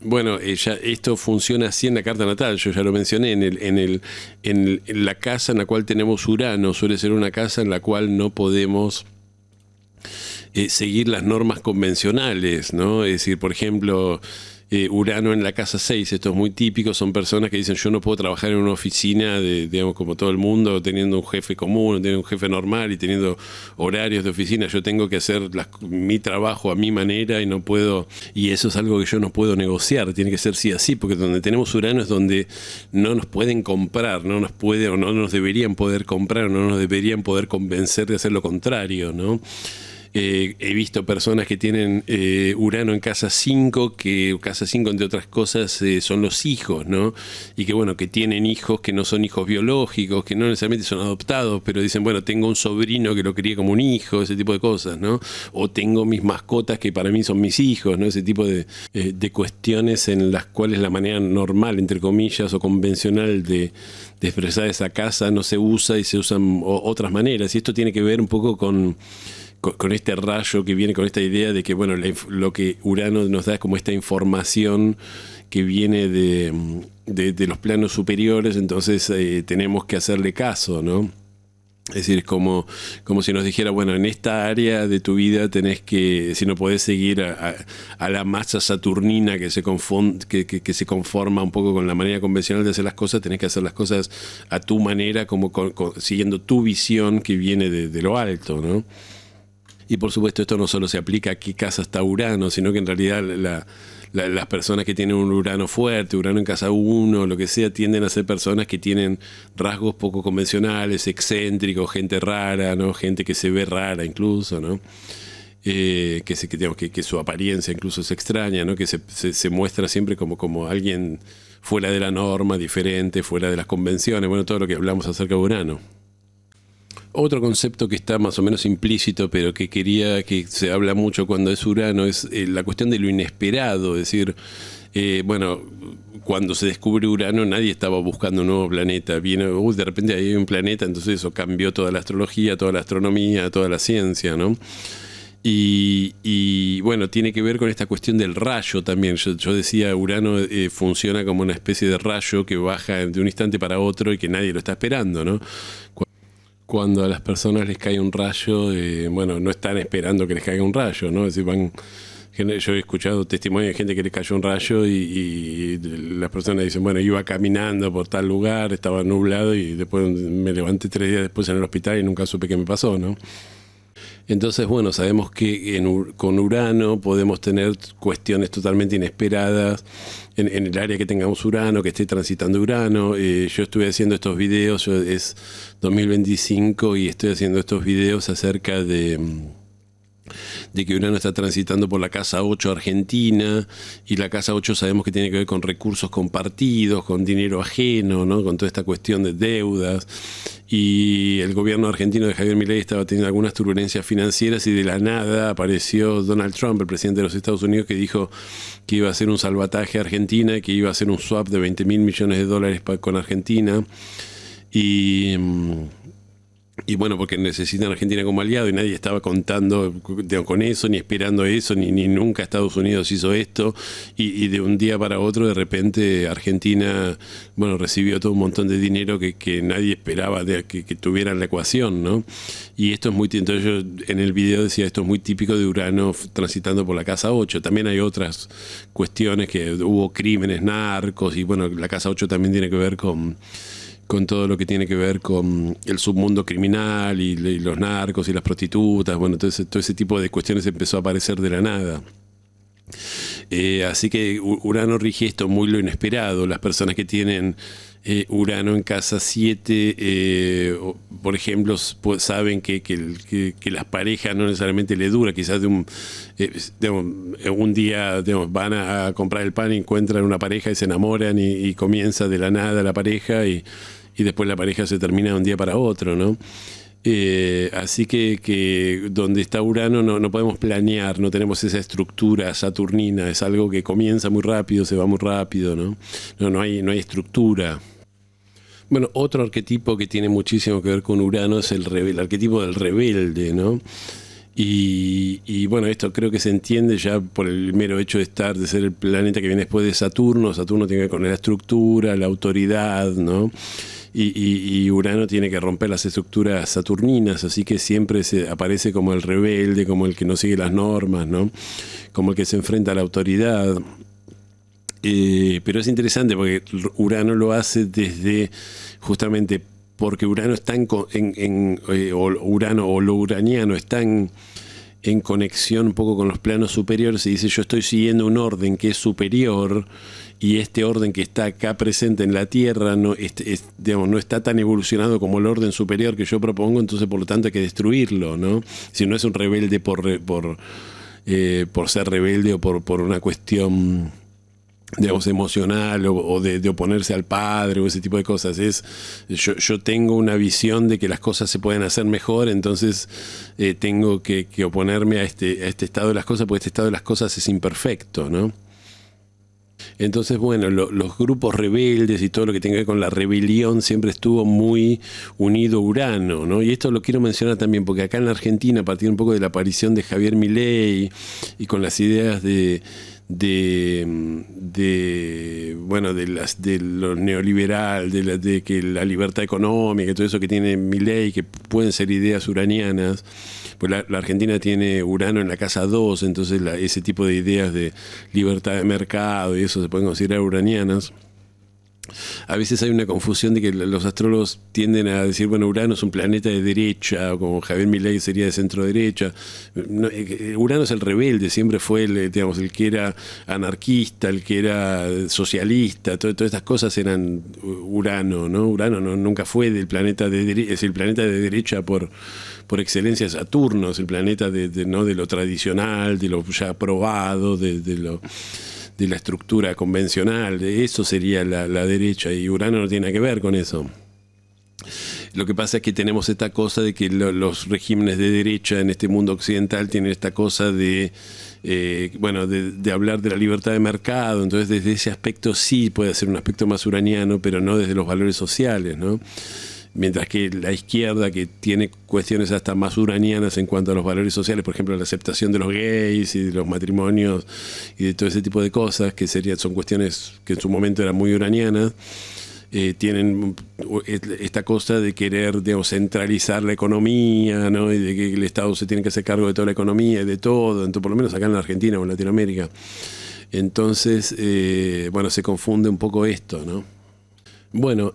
bueno, esto funciona así en la carta natal, yo ya lo mencioné, en la casa en la cual tenemos Urano, suele ser una casa en la cual no podemos seguir las normas convencionales, ¿no? Es decir, por ejemplo, Urano en la casa 6, esto es muy típico, son personas que dicen, yo no puedo trabajar en una oficina, digamos, como todo el mundo, teniendo un jefe común, teniendo un jefe normal y teniendo horarios de oficina, yo tengo que hacer mi trabajo a mi manera y no puedo, y eso es algo que yo no puedo negociar, tiene que ser sí así, porque donde tenemos Urano es donde no nos pueden comprar, no nos pueden o no nos deberían poder comprar, o no nos deberían poder convencer de hacer lo contrario, ¿no? He visto personas que tienen Urano en casa 5, que casa 5 entre otras cosas son los hijos, ¿no? Y que bueno, que tienen hijos que no son hijos biológicos, que no necesariamente son adoptados, pero dicen, bueno, tengo un sobrino que lo crié como un hijo, ese tipo de cosas, ¿no? O tengo mis mascotas que para mí son mis hijos, ¿no? Ese tipo de cuestiones en las cuales la manera normal, entre comillas, o convencional de expresar esa casa no se usa y se usan otras maneras. Y esto tiene que ver un poco con este rayo que viene, con esta idea de que, bueno, lo que Urano nos da es como esta información que viene de los planos superiores, entonces tenemos que hacerle caso, ¿no? Es decir, como si nos dijera, bueno, en esta área de tu vida tenés que, si no podés seguir a la masa saturnina que se conforma un poco con la manera convencional de hacer las cosas, tenés que hacer las cosas a tu manera, como siguiendo tu visión que viene de lo alto, ¿no? Y por supuesto esto no solo se aplica a qué casa está Urano, sino que en realidad las personas que tienen un Urano fuerte, Urano en casa 1, lo que sea, tienden a ser personas que tienen rasgos poco convencionales, excéntricos, gente rara, ¿no? Gente que se ve rara incluso, ¿no? Que su apariencia incluso es extraña, ¿no? Que se muestra siempre como alguien fuera de la norma, diferente, fuera de las convenciones, bueno, todo lo que hablamos acerca de Urano. Otro concepto que está más o menos implícito, pero que se habla mucho cuando es Urano, es la cuestión de lo inesperado. Es decir, bueno, cuando se descubre Urano nadie estaba buscando un nuevo planeta. Viene, de repente hay un planeta, entonces eso cambió toda la astrología, toda la astronomía, toda la ciencia, ¿no? Y bueno, tiene que ver con esta cuestión del rayo también. Yo decía, Urano funciona como una especie de rayo que baja de un instante para otro y que nadie lo está esperando, ¿no? Cuando a las personas les cae un rayo, bueno, no están esperando que les caiga un rayo, ¿no? Es decir, yo he escuchado testimonios de gente que les cayó un rayo y las personas dicen, bueno, iba caminando por tal lugar, estaba nublado y después me levanté 3 días después en el hospital y nunca supe qué me pasó, ¿no? Entonces, bueno, sabemos que con Urano podemos tener cuestiones totalmente inesperadas en el área que tengamos Urano, que esté transitando Urano. Yo estuve haciendo estos videos, es 2025 y estoy haciendo estos videos acerca de que Urano está transitando por la casa 8 argentina, y la casa 8 sabemos que tiene que ver con recursos compartidos, con dinero ajeno, ¿no? Con toda esta cuestión de deudas, y el gobierno argentino de Javier Milei estaba teniendo algunas turbulencias financieras y de la nada apareció Donald Trump, el presidente de los Estados Unidos, que dijo que iba a hacer un salvataje a Argentina, que iba a hacer un swap de $20.000 millones con Argentina, y Y bueno, porque necesitan a Argentina como aliado y nadie estaba contando con eso, ni esperando eso, ni nunca Estados Unidos hizo esto. Y de un día para otro, de repente, Argentina, bueno, recibió todo un montón de dinero que nadie esperaba que tuviera en la ecuación, ¿no? Y esto es muy... Entonces yo en el video decía, esto es muy típico de Urano transitando por la Casa 8. También hay otras cuestiones, que hubo crímenes, narcos, y bueno, la Casa 8 también tiene que ver con todo lo que tiene que ver con el submundo criminal y los narcos y las prostitutas. Bueno, entonces todo ese tipo de cuestiones empezó a aparecer de la nada. Así que Urano rige esto, muy lo inesperado. Las personas que tienen Urano en casa 7, por ejemplo, saben que las parejas no necesariamente le dura, quizás digamos, un día, digamos, van a comprar el pan y encuentran una pareja y se enamoran y comienza de la nada la pareja y después la pareja se termina de un día para otro, ¿no? Así que donde está Urano no podemos planear, no tenemos esa estructura saturnina, es algo que comienza muy rápido, se va muy rápido, ¿no? No hay estructura. Bueno, otro arquetipo que tiene muchísimo que ver con Urano es el arquetipo del rebelde, ¿no? Y bueno, esto creo que se entiende ya por el mero hecho de ser el planeta que viene después de Saturno. Saturno tiene que ver con la estructura, la autoridad, ¿no? Y Urano tiene que romper las estructuras saturninas, así que siempre se aparece como el rebelde, como el que no sigue las normas, ¿no? Como el que se enfrenta a la autoridad. Pero es interesante porque Urano lo hace desde justamente porque Urano está Urano o lo uraniano está en conexión un poco con los planos superiores, y dice, yo estoy siguiendo un orden que es superior, y este orden que está acá presente en la Tierra digamos, no está tan evolucionado como el orden superior que yo propongo, entonces por lo tanto hay que destruirlo, ¿no? Si no es un rebelde por ser rebelde o por una cuestión, digamos, emocional o de oponerse al padre o ese tipo de cosas. Yo tengo una visión de que las cosas se pueden hacer mejor, entonces tengo que oponerme a este estado de las cosas, porque este estado de las cosas es imperfecto, ¿no? Entonces, bueno, los grupos rebeldes y todo lo que tenga que ver con la rebelión siempre estuvo muy unido a Urano, ¿no? Y esto lo quiero mencionar también porque acá en la Argentina, a partir un poco de la aparición de Javier Milei y con las ideas de lo neoliberal, de que la libertad económica y todo eso que tiene Milei, que pueden ser ideas uranianas, pues la Argentina tiene Urano en la casa 2, entonces ese tipo de ideas de libertad de mercado y eso se pueden considerar uranianas. A veces hay una confusión de que los astrólogos tienden a decir, bueno, Urano es un planeta de derecha, o como Javier Milei sería de centro derecha. Urano es el rebelde, siempre fue el que era anarquista, el que era socialista, todas estas cosas eran Urano, ¿no? Urano nunca fue del planeta de derecha, es el planeta de derecha por excelencia. Saturno es el planeta no de lo tradicional, de lo ya aprobado, de la estructura convencional. De eso sería la derecha, y Urano no tiene nada que ver con eso. Lo que pasa es que tenemos esta cosa de que los regímenes de derecha en este mundo occidental tienen esta cosa de hablar de la libertad de mercado. Entonces desde ese aspecto sí puede ser un aspecto más uraniano, pero no desde los valores sociales, ¿no? Mientras que la izquierda, que tiene cuestiones hasta más uranianas en cuanto a los valores sociales, por ejemplo la aceptación de los gays y de los matrimonios y de todo ese tipo de cosas, que son cuestiones que en su momento eran muy uranianas, tienen esta cosa de querer, digamos, centralizar la economía, ¿no? Y de que el Estado se tiene que hacer cargo de toda la economía y de todo, entonces, por lo menos acá en la Argentina o en Latinoamérica. Entonces, se confunde un poco esto, ¿no? Bueno,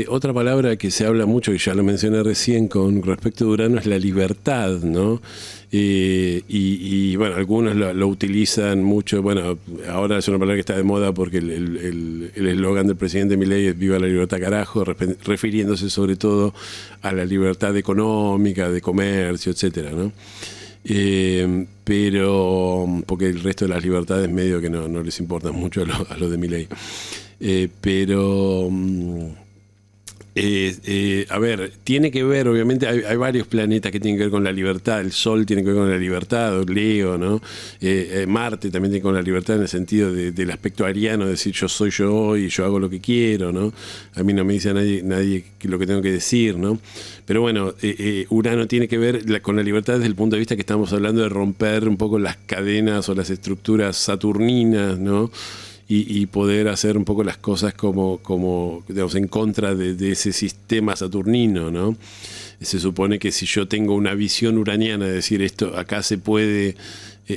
otra palabra que se habla mucho, y ya lo mencioné recién con respecto a Urano, es la libertad, ¿no? Bueno, algunos lo utilizan mucho. Bueno, ahora es una palabra que está de moda porque el eslogan del presidente Milei es "Viva la libertad, carajo", refiriéndose sobre todo a la libertad económica, de comercio, etcétera, ¿no? Pero porque el resto de las libertades medio que no les importan mucho a lo de Milei. Pero A ver, tiene que ver, obviamente hay varios planetas que tienen que ver con la libertad. El Sol tiene que ver con la libertad, Leo, ¿no? Marte también tiene que ver con la libertad en el sentido del aspecto ariano, de decir yo soy yo y yo hago lo que quiero, ¿no? A mí no me dice nadie lo que tengo que decir, ¿no? Pero bueno, Urano tiene que ver con la libertad desde el punto de vista que estamos hablando de romper un poco las cadenas o las estructuras saturninas, ¿no? Y poder hacer un poco las cosas como digamos, en contra de ese sistema saturnino, ¿no? Se supone que si yo tengo una visión uraniana de decir esto, acá se puede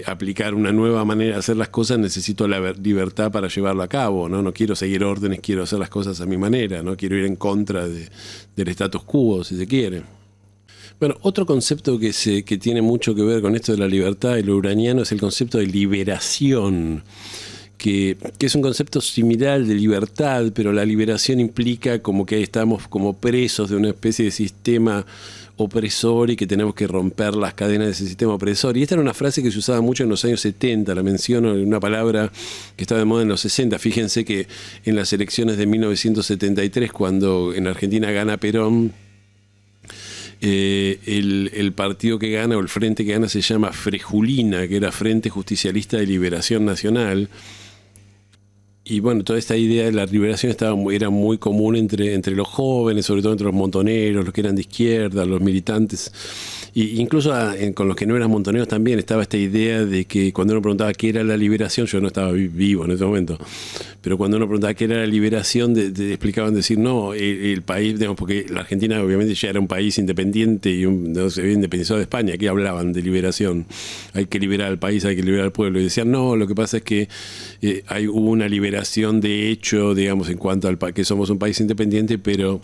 aplicar una nueva manera de hacer las cosas, necesito la libertad para llevarlo a cabo, ¿no? No quiero seguir órdenes, quiero hacer las cosas a mi manera, ¿no? Quiero ir en contra del status quo, si se quiere. Bueno, otro concepto que tiene mucho que ver con esto de la libertad y lo uraniano es el concepto de liberación. Que es un concepto similar de libertad, pero la liberación implica como que estamos como presos de una especie de sistema opresor y que tenemos que romper las cadenas de ese sistema opresor. Y esta era una frase que se usaba mucho en los años 70, la menciono en una palabra que estaba de moda en los 60. Fíjense que en las elecciones de 1973, cuando en Argentina gana Perón, el partido que gana o el frente que gana se llama Frejulina, que era Frente Justicialista de Liberación Nacional. Y bueno, toda esta idea de la liberación era muy común entre los jóvenes, sobre todo entre los montoneros, los que eran de izquierda, los militantes. Y incluso con los que no eran montoneros también estaba esta idea de que cuando uno preguntaba qué era la liberación, yo no estaba vivo en ese momento, pero cuando uno preguntaba qué era la liberación, explicaban decir, no, el país, digamos, porque la Argentina obviamente ya era un país independiente y no se había independizado de España, aquí hablaban de liberación, hay que liberar al país, hay que liberar al pueblo, y decían, no, lo que pasa es que hubo una liberación de hecho, digamos, en cuanto al que somos un país independiente, pero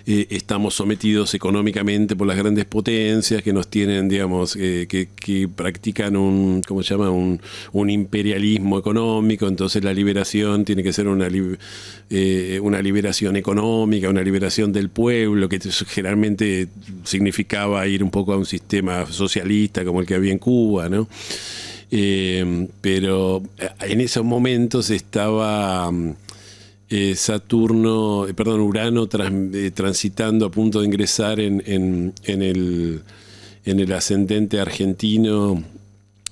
estamos sometidos económicamente por las grandes potencias que nos tienen, digamos, que practican ¿cómo se llama? Un imperialismo económico. Entonces la liberación tiene que ser una liberación económica, una liberación del pueblo, que generalmente significaba ir un poco a un sistema socialista como el que había en Cuba, ¿no? Pero en esos momentos estaba Urano transitando a punto de ingresar en el ascendente argentino,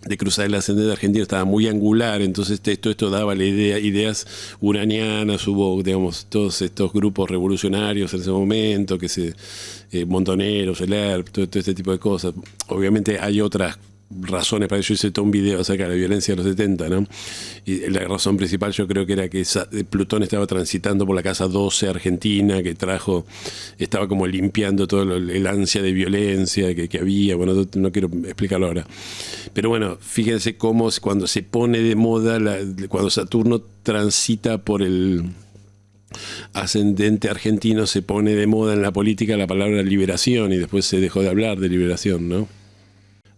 de cruzar el ascendente argentino, estaba muy angular, entonces esto daba ideas uranianas. Hubo, digamos, todos estos grupos revolucionarios en ese momento, Montoneros, el ERP, todo este tipo de cosas. Obviamente hay otras razones para eso. Hice todo un video acerca de la violencia de los 70, ¿no? Y la razón principal yo creo que era que Plutón estaba transitando por la casa 12 argentina, que estaba como limpiando todo el ansia de violencia que había. Bueno, no quiero explicarlo ahora, pero bueno, fíjense cómo cuando se pone de moda, cuando Saturno transita por el ascendente argentino, se pone de moda en la política la palabra liberación, y después se dejó de hablar de liberación, ¿no?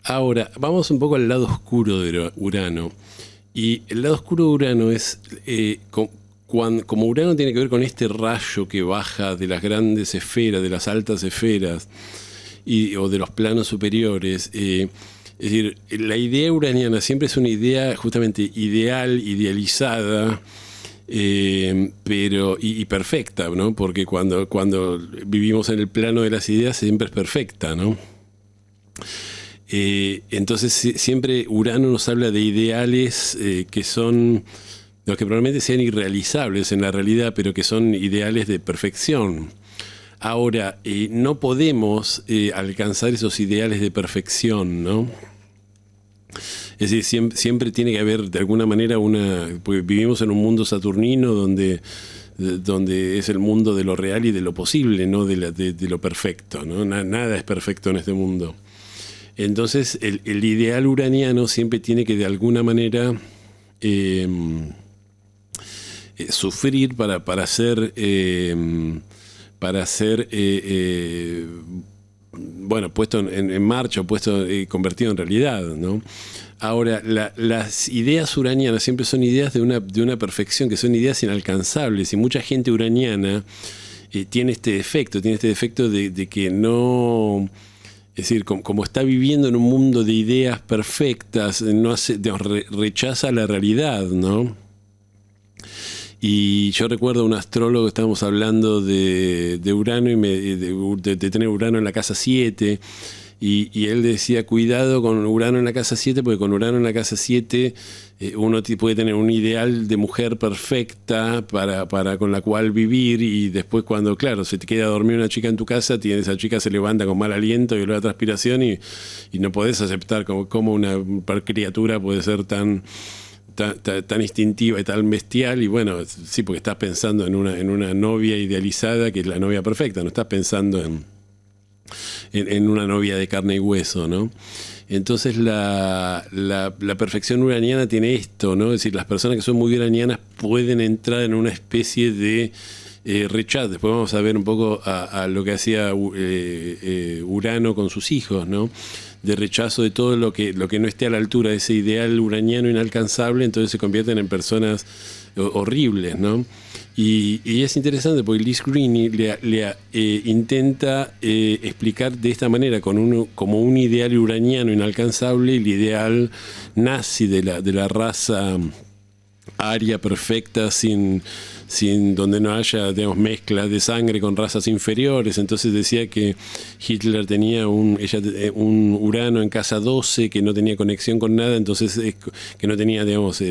Ahora, vamos un poco al lado oscuro de Urano. Y el lado oscuro de Urano es, como Urano tiene que ver con este rayo que baja de las grandes esferas, de las altas esferas, o de los planos superiores. Es decir, la idea uraniana siempre es una idea justamente idealizada, pero perfecta, ¿no? Porque cuando vivimos en el plano de las ideas siempre es perfecta, ¿no? Entonces siempre Urano nos habla de ideales que son los que probablemente sean irrealizables en la realidad, pero que son ideales de perfección. Ahora, no podemos alcanzar esos ideales de perfección, ¿no? Es decir, siempre tiene que haber de alguna manera porque vivimos en un mundo saturnino donde es el mundo de lo real y de lo posible, no de lo perfecto, ¿no? Nada es perfecto en este mundo. Entonces el ideal uraniano siempre tiene que de alguna manera sufrir para ser bueno, puesto en marcha, convertido en realidad, ¿no? Ahora, las ideas uranianas siempre son ideas de una perfección, que son ideas inalcanzables, y mucha gente uraniana tiene este defecto de que no... Es decir, como está viviendo en un mundo de ideas perfectas, rechaza la realidad, ¿no? Y yo recuerdo un astrólogo, estábamos hablando de Urano y de tener Urano en la casa 7. Y él decía, cuidado con Urano en la casa 7, porque con Urano en la casa 7 uno puede tener un ideal de mujer perfecta para con la cual vivir, y después claro, se te queda dormir una chica en tu casa, esa chica se levanta con mal aliento y olor a transpiración, y no podés aceptar como una criatura puede ser tan instintiva y tan bestial. Y bueno, sí, porque estás pensando en una novia idealizada que es la novia perfecta, no estás pensando en una novia de carne y hueso, ¿no? Entonces la perfección uraniana tiene esto, ¿no? Es decir, las personas que son muy uranianas pueden entrar en una especie de rechazo. Después vamos a ver un poco a lo que hacía Urano con sus hijos, ¿no? De rechazo de todo lo que no esté a la altura de ese ideal uraniano inalcanzable, entonces se convierten en personas horribles, ¿no? Y es interesante porque Liz Greene le intenta explicar de esta manera, como un ideal uraniano inalcanzable, el ideal nazi de la raza aria perfecta, sin donde no haya, digamos, mezcla de sangre con razas inferiores. Entonces decía que Hitler tenía un Urano en casa 12 que no tenía conexión con nada, entonces que no tenía, digamos,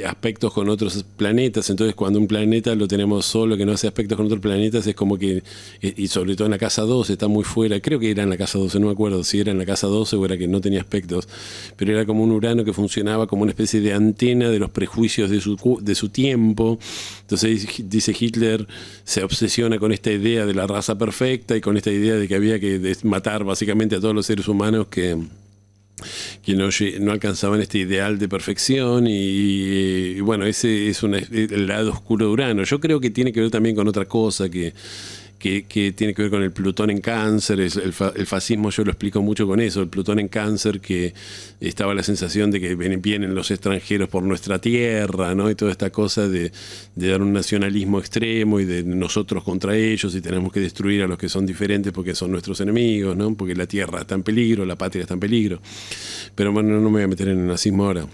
aspectos con otros planetas. Entonces cuando un planeta lo tenemos solo, que no hace aspectos con otros planetas, es como que, y sobre todo en la casa 12 está muy fuera, creo que era en la casa 12, no me acuerdo si era en la casa 12 o era que no tenía aspectos, pero era como un Urano que funcionaba como una especie de antena de los prejuicios de su tiempo. Entonces dice, Hitler se obsesiona con esta idea de la raza perfecta y con esta idea de que había que matar básicamente a todos los seres humanos que no alcanzaban este ideal de perfección, y bueno, ese es el lado oscuro de Urano. Yo creo que tiene que ver también con otra cosa que tiene que ver con el Plutón en Cáncer. El fascismo yo lo explico mucho con eso, el Plutón en Cáncer, que estaba la sensación de que vienen los extranjeros por nuestra tierra, ¿no? Y toda esta cosa de dar un nacionalismo extremo y de nosotros contra ellos, y tenemos que destruir a los que son diferentes porque son nuestros enemigos, ¿no? Porque la tierra está en peligro, la patria está en peligro. Pero bueno, no me voy a meter en el nazismo ahora.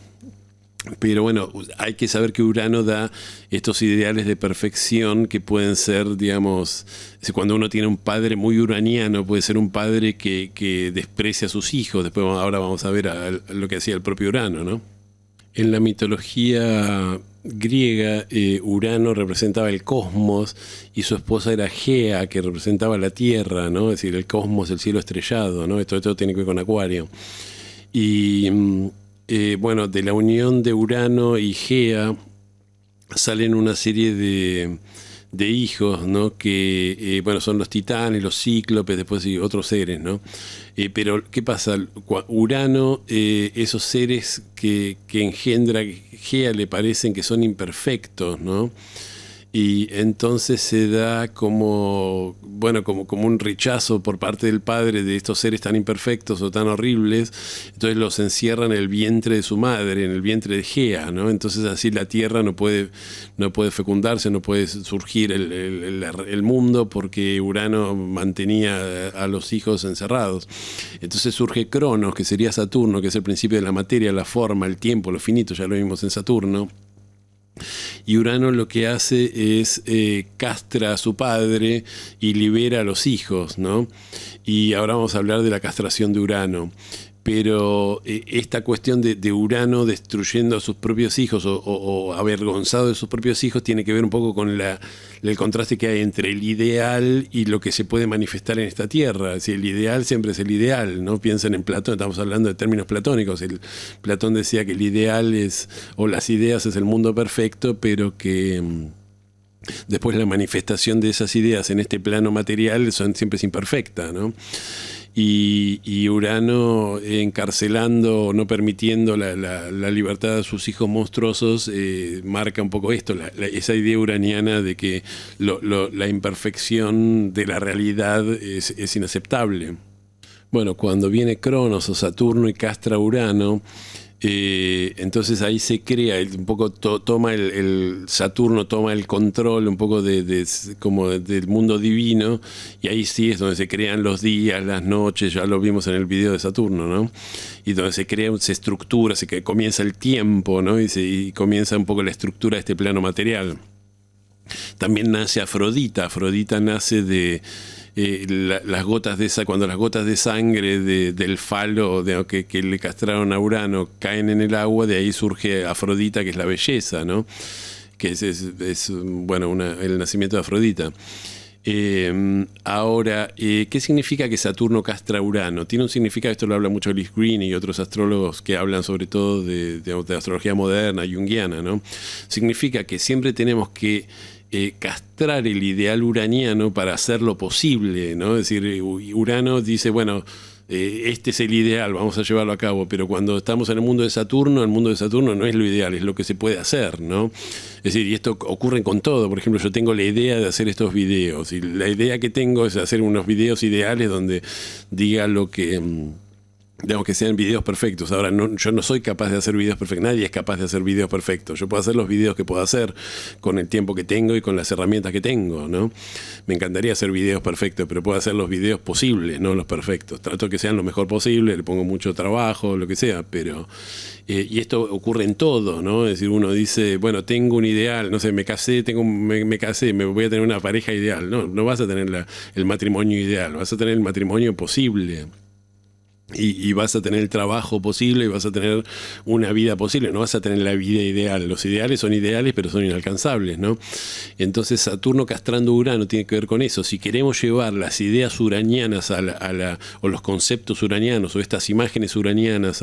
Pero bueno, hay que saber que Urano da estos ideales de perfección que pueden ser, digamos, cuando uno tiene un padre muy uraniano, puede ser un padre que desprecia a sus hijos. Después ahora vamos a ver lo que hacía el propio Urano, ¿no? En la mitología griega, Urano representaba el cosmos y su esposa era Gea, que representaba la Tierra, ¿no? Es decir, el cosmos, el cielo estrellado, ¿no? Esto tiene que ver con Acuario. Y bueno, de la unión de Urano y Gea salen una serie de hijos, ¿no? Que bueno, son los titanes, los cíclopes, después y otros seres, ¿no? Pero ¿qué pasa? Urano, esos seres que engendra Gea le parecen que son imperfectos, ¿no? Y entonces se da como un rechazo por parte del padre de estos seres tan imperfectos o tan horribles. Entonces los encierra en el vientre de su madre, en el vientre de Gea, ¿no? Entonces así la tierra no puede fecundarse, no puede surgir el mundo, porque Urano mantenía a los hijos encerrados. Entonces surge Cronos, que sería Saturno, que es el principio de la materia, la forma, el tiempo, lo finito, ya lo vimos en Saturno. Y Urano lo que hace es castra a su padre y libera a los hijos, ¿no? Y ahora vamos a hablar de la castración de Urano. Pero esta cuestión de Urano destruyendo a sus propios hijos o avergonzado de sus propios hijos tiene que ver un poco con el contraste que hay entre el ideal y lo que se puede manifestar en esta tierra. Si el ideal siempre es el ideal, ¿no? Piensen en Platón, estamos hablando de términos platónicos. Platón decía que el ideal o las ideas es el mundo perfecto, pero que después la manifestación de esas ideas en este plano material siempre es imperfecta, ¿no? Y Urano encarcelando, no permitiendo la libertad de sus hijos monstruosos, marca un poco esto, esa idea uraniana de que la imperfección de la realidad es inaceptable. Bueno, cuando viene Cronos o Saturno y castra Urano, Entonces ahí se crea, un poco toma el Saturno toma el control un poco como del mundo divino, y ahí sí es donde se crean los días, las noches, ya lo vimos en el video de Saturno, ¿no? Y donde se estructura, comienza el tiempo, ¿no? Y comienza un poco la estructura de este plano material. También nace Afrodita. Afrodita nace de las gotas cuando las gotas de sangre del falo que le castraron a Urano caen en el agua, de ahí surge Afrodita, que es la belleza, ¿no? Que es el nacimiento de Afrodita. Ahora, ¿qué significa que Saturno castra a Urano? Tiene un significado, esto lo habla mucho Liz Green y otros astrólogos que hablan sobre todo de astrología moderna, junguiana, ¿no? Significa que siempre tenemos que castrar el ideal uraniano para hacerlo posible, ¿no? Es decir, Urano dice, bueno, este es el ideal, vamos a llevarlo a cabo, pero cuando estamos en el mundo de Saturno no es lo ideal, es lo que se puede hacer, ¿no? Es decir, y esto ocurre con todo. Por ejemplo, yo tengo la idea de hacer estos videos, y la idea que tengo es hacer unos videos ideales donde diga lo que... digamos, que sean videos perfectos. Ahora, yo no soy capaz de hacer videos perfectos. Nadie es capaz de hacer videos perfectos. Yo puedo hacer los videos que puedo hacer con el tiempo que tengo y con las herramientas que tengo, ¿no? Me encantaría hacer videos perfectos, pero puedo hacer los videos posibles, no los perfectos. Trato que sean lo mejor posible, le pongo mucho trabajo, lo que sea, pero... y esto ocurre en todo, ¿no? Es decir, uno dice, bueno, tengo un ideal, no sé, me casé, me voy a tener una pareja ideal. No vas a tener el matrimonio ideal, vas a tener el matrimonio posible. Y vas a tener el trabajo posible y vas a tener una vida posible, no vas a tener la vida ideal. Los ideales son ideales, pero son inalcanzables, ¿no? Entonces Saturno castrando Urano tiene que ver con eso. Si queremos llevar las ideas uranianas o los conceptos uranianos o estas imágenes uranianas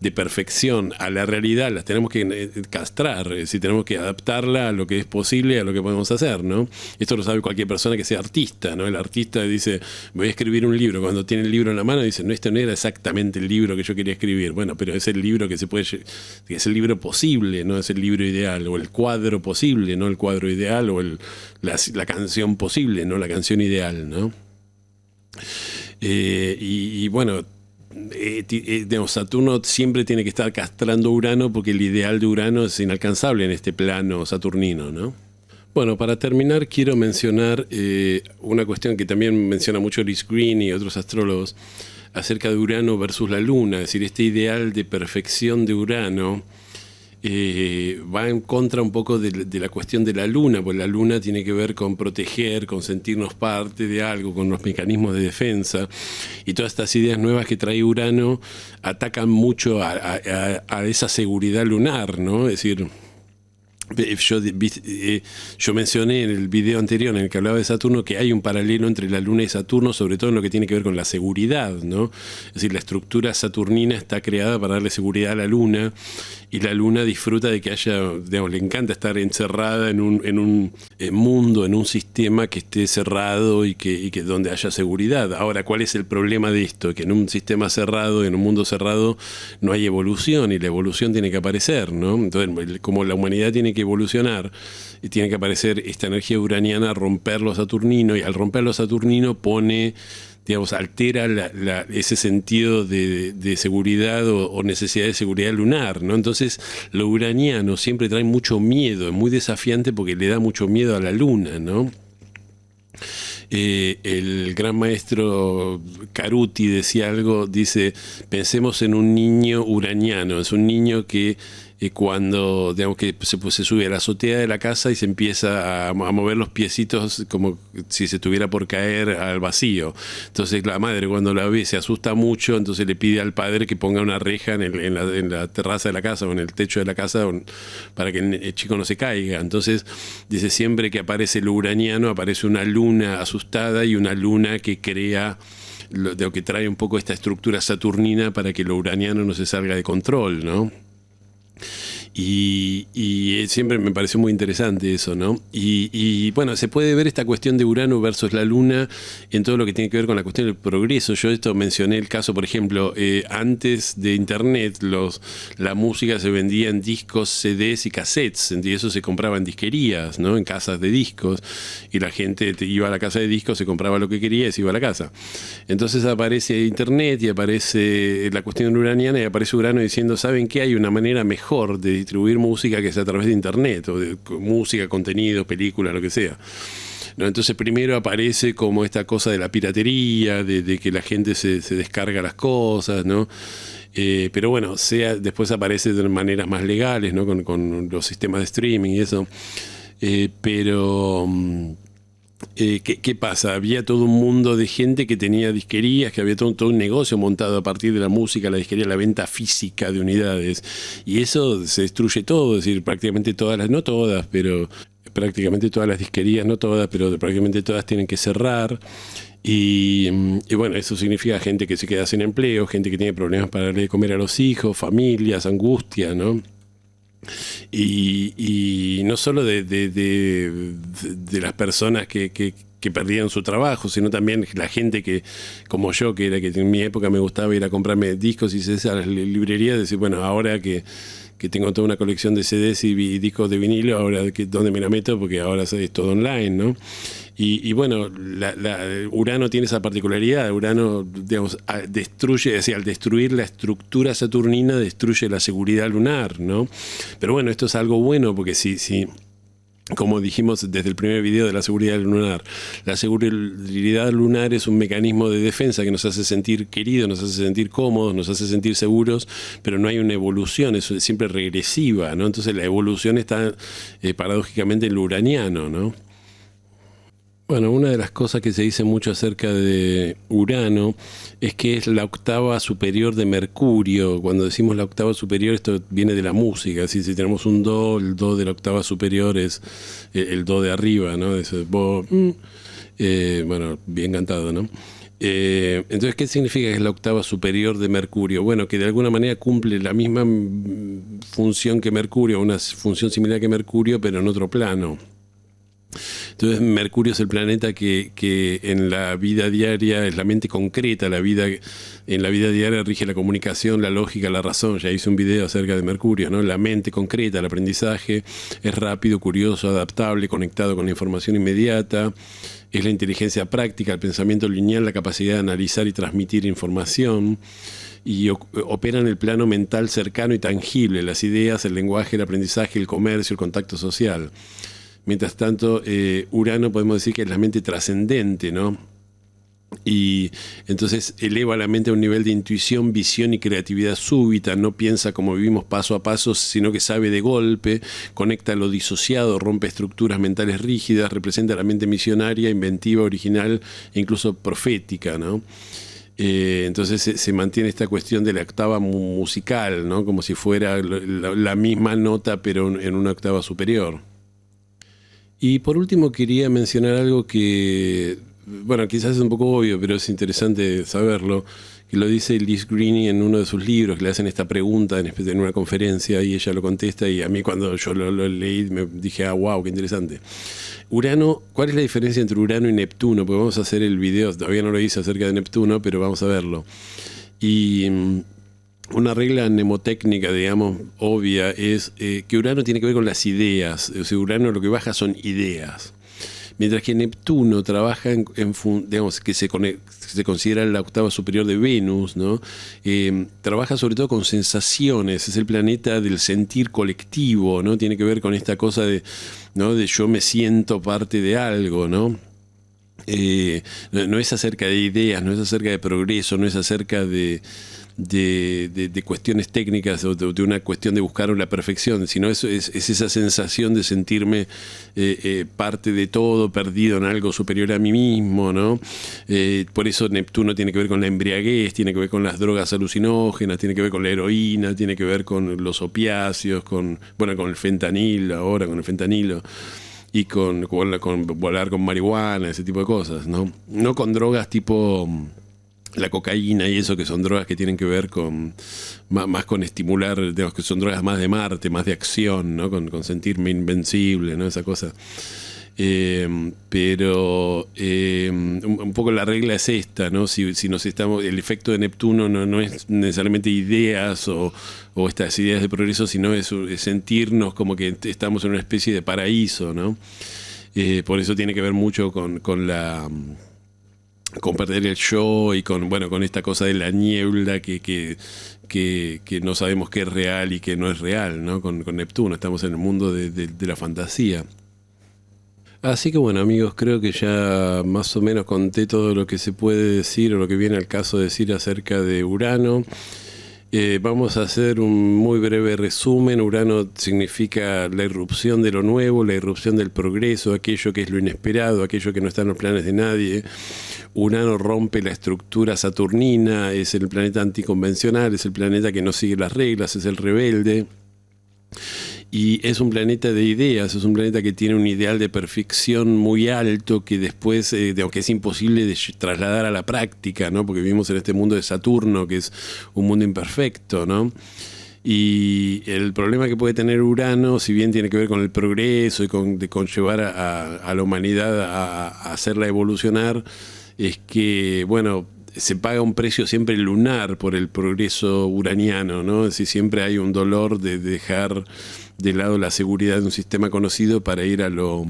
de perfección a la realidad, las tenemos que castrar, si tenemos que adaptarla a lo que es posible, a lo que podemos hacer, ¿no? Esto lo sabe cualquier persona que sea artista, ¿no? El artista dice, voy a escribir un libro. Cuando tiene el libro en la mano dice, no era exactamente el libro que yo quería escribir. Bueno, pero es el libro que es el libro posible, no es el libro ideal, o el cuadro posible, no el cuadro ideal, o la canción posible, no la canción ideal, ¿no? Bueno, Saturno siempre tiene que estar castrando Urano porque el ideal de Urano es inalcanzable en este plano saturnino, ¿no? Bueno, para terminar quiero mencionar una cuestión que también menciona mucho Liz Green y otros astrólogos acerca de Urano versus la Luna. Es decir, este ideal de perfección de Urano va en contra un poco de la cuestión de la Luna, porque la Luna tiene que ver con proteger, con sentirnos parte de algo, con los mecanismos de defensa, y todas estas ideas nuevas que trae Urano atacan mucho a esa seguridad lunar, ¿no? Es decir, yo mencioné en el video anterior en el que hablaba de Saturno que hay un paralelo entre la Luna y Saturno, sobre todo en lo que tiene que ver con la seguridad, ¿no? Es decir, la estructura saturnina está creada para darle seguridad a la Luna, y la Luna disfruta de que haya, digamos, le encanta estar encerrada en un mundo, en un sistema que esté cerrado y que donde haya seguridad. Ahora, ¿cuál es el problema de esto? Que en un sistema cerrado, en un mundo cerrado, no hay evolución, y la evolución tiene que aparecer, ¿no? Entonces, como la humanidad tiene que evolucionar, y tiene que aparecer esta energía uraniana a romper lo saturnino, y al romper lo saturnino pone, digamos, altera ese sentido de seguridad o necesidad de seguridad lunar, ¿no? Entonces, lo uraniano siempre trae mucho miedo, es muy desafiante porque le da mucho miedo a la Luna, ¿no? El gran maestro Caruti decía algo, dice, pensemos en un niño uraniano, es un niño que cuando, digamos, que se sube a la azotea de la casa y se empieza a mover los piecitos como si se estuviera por caer al vacío. Entonces la madre, cuando la ve, se asusta mucho, entonces le pide al padre que ponga una reja en la terraza de la casa o en el techo de la casa para que el chico no se caiga. Entonces dice, siempre que aparece lo uraniano aparece una luna asustada y una luna que crea, que trae un poco esta estructura saturnina para que lo uraniano no se salga de control, ¿no? Y siempre me pareció muy interesante eso, ¿no? Y bueno, se puede ver esta cuestión de Urano versus la Luna en todo lo que tiene que ver con la cuestión del progreso. Yo esto mencioné el caso, por ejemplo, antes de Internet, la música se vendía en discos, CDs y cassettes, y eso se compraba en disquerías, ¿no? En casas de discos, y la gente iba a la casa de discos, se compraba lo que quería y se iba a la casa. Entonces aparece Internet y aparece la cuestión uraniana y aparece Urano diciendo, ¿saben qué? Hay una manera mejor de distribuir música que es a través de Internet, o de música, contenido, película, lo que sea. ¿No? Entonces primero aparece como esta cosa de la piratería, de que la gente se descarga las cosas, ¿no? Pero bueno, después aparece de maneras más legales, ¿no? Con los sistemas de streaming y eso. Pero ¿qué pasa? Había todo un mundo de gente que tenía disquerías, que había todo un negocio montado a partir de la música, la disquería, la venta física de unidades. Y eso se destruye todo, es decir, prácticamente todas no todas, pero prácticamente todas las disquerías, no todas, pero prácticamente todas tienen que cerrar. Y bueno, eso significa gente que se queda sin empleo, gente que tiene problemas para darle de comer a los hijos, familias, angustia, ¿no? Y no solo de las personas que perdían su trabajo, sino también la gente que, como yo, que en mi época me gustaba ir a comprarme discos y irse a las librerías, decir, bueno, ahora que tengo toda una colección de CDs y discos de vinilo, ahora ¿dónde me la meto? Porque ahora es todo online, ¿no? Y bueno, Urano tiene esa particularidad. Urano, digamos, destruye, es decir, al destruir la estructura saturnina, destruye la seguridad lunar, ¿no? Pero bueno, esto es algo bueno, porque si como dijimos desde el primer video de la seguridad lunar, la seguridad lunar es un mecanismo de defensa que nos hace sentir queridos, nos hace sentir cómodos, nos hace sentir seguros, pero no hay una evolución, es siempre regresiva, ¿no? Entonces la evolución está paradójicamente en lo uraniano, ¿no? Bueno, una de las cosas que se dice mucho acerca de Urano es que es la octava superior de Mercurio. Cuando decimos la octava superior, esto viene de la música. Así, si tenemos un do, el do de la octava superior es el do de arriba, ¿no? Bueno, bien cantado, ¿no? Entonces, ¿qué significa que es la octava superior de Mercurio? Bueno, que de alguna manera cumple la misma función que Mercurio, una función similar que Mercurio, pero en otro plano. Entonces Mercurio es el planeta que en la vida diaria es la mente concreta, en la vida diaria rige la comunicación, la lógica, la razón. Ya hice un video acerca de Mercurio, ¿no? La mente concreta, el aprendizaje, es rápido, curioso, adaptable, conectado con la información inmediata, es la inteligencia práctica, el pensamiento lineal, la capacidad de analizar y transmitir información, y opera en el plano mental cercano y tangible, las ideas, el lenguaje, el aprendizaje, el comercio, el contacto social. Mientras tanto, Urano podemos decir que es la mente trascendente, ¿no? Y entonces eleva la mente a un nivel de intuición, visión y creatividad súbita. No piensa como vivimos paso a paso, sino que sabe de golpe, conecta lo disociado, rompe estructuras mentales rígidas, representa la mente misionaria, inventiva, original e incluso profética, ¿no? Entonces se mantiene esta cuestión de la octava musical, ¿no? Como si fuera la misma nota, pero en una octava superior. Y por último quería mencionar algo que, bueno, quizás es un poco obvio, pero es interesante saberlo, que lo dice Liz Greene en uno de sus libros, que le hacen esta pregunta en una conferencia y ella lo contesta, y a mí cuando yo lo leí me dije, wow, qué interesante. Urano, ¿cuál es la diferencia entre Urano y Neptuno? Porque vamos a hacer el video, todavía no lo hice acerca de Neptuno, pero vamos a verlo. Y una regla mnemotécnica, digamos, obvia, es que Urano tiene que ver con las ideas. O sea, Urano lo que baja son ideas. Mientras que Neptuno trabaja digamos, que se considera la octava superior de Venus, ¿no? Trabaja sobre todo con sensaciones, es el planeta del sentir colectivo, ¿no? Tiene que ver con esta cosa ¿no? de yo me siento parte de algo, ¿no? No es acerca de ideas, no es acerca de progreso, no es acerca de cuestiones técnicas o de una cuestión de buscar la perfección, sino es esa sensación de sentirme parte de todo, perdido en algo superior a mí mismo, ¿no? Por eso Neptuno tiene que ver con la embriaguez, tiene que ver con las drogas alucinógenas, tiene que ver con la heroína, tiene que ver con los opiáceos, con el fentanilo, ahora con el fentanilo, y con volar con marihuana, ese tipo de cosas, ¿no? No con drogas tipo la cocaína y eso, que son drogas que tienen que ver con más con estimular, digamos, que son drogas más de Marte, más de acción, ¿no? Con sentirme invencible, ¿no? Esa cosa. Pero un poco la regla es esta, ¿no? Si nos estamos, el efecto de Neptuno no es necesariamente ideas o estas ideas de progreso, sino es sentirnos como que estamos en una especie de paraíso, ¿no? Por eso tiene que ver mucho con perder el yo y con esta cosa de la niebla que no sabemos qué es real y qué no es real, ¿no? Con Neptuno estamos en el mundo de la fantasía. Así que bueno, amigos, creo que ya más o menos conté todo lo que se puede decir o lo que viene al caso decir acerca de Urano. Vamos a hacer un muy breve resumen. Urano significa la irrupción de lo nuevo, la irrupción del progreso, aquello que es lo inesperado, aquello que no está en los planes de nadie. Urano rompe la estructura saturnina, es el planeta anticonvencional, es el planeta que no sigue las reglas, es el rebelde. Y es un planeta de ideas, es un planeta que tiene un ideal de perfección muy alto que después, que es imposible de trasladar a la práctica, ¿no? Porque vivimos en este mundo de Saturno, que es un mundo imperfecto, ¿no? Y el problema que puede tener Urano, si bien tiene que ver con el progreso y con llevar a la humanidad a hacerla evolucionar, es que, bueno, se paga un precio siempre lunar por el progreso uraniano, ¿no? Es decir, siempre hay un dolor de dejar de lado la seguridad de un sistema conocido para ir a lo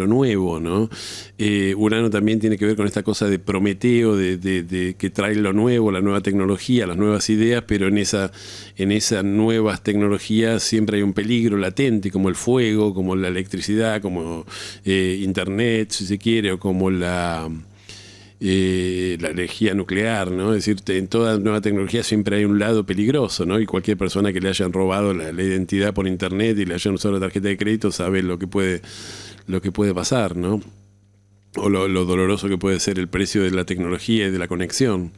nuevo, ¿no? Urano también tiene que ver con esta cosa de Prometeo, de que trae lo nuevo, la nueva tecnología, las nuevas ideas, pero en esas nuevas tecnologías siempre hay un peligro latente, como el fuego, como la electricidad, como Internet, si se quiere, o como la energía nuclear, ¿no? Es decir, en toda nueva tecnología siempre hay un lado peligroso, ¿no? Y cualquier persona que le hayan robado la identidad por internet y le hayan usado la tarjeta de crédito sabe lo que puede pasar, ¿no? O lo doloroso que puede ser el precio de la tecnología y de la conexión.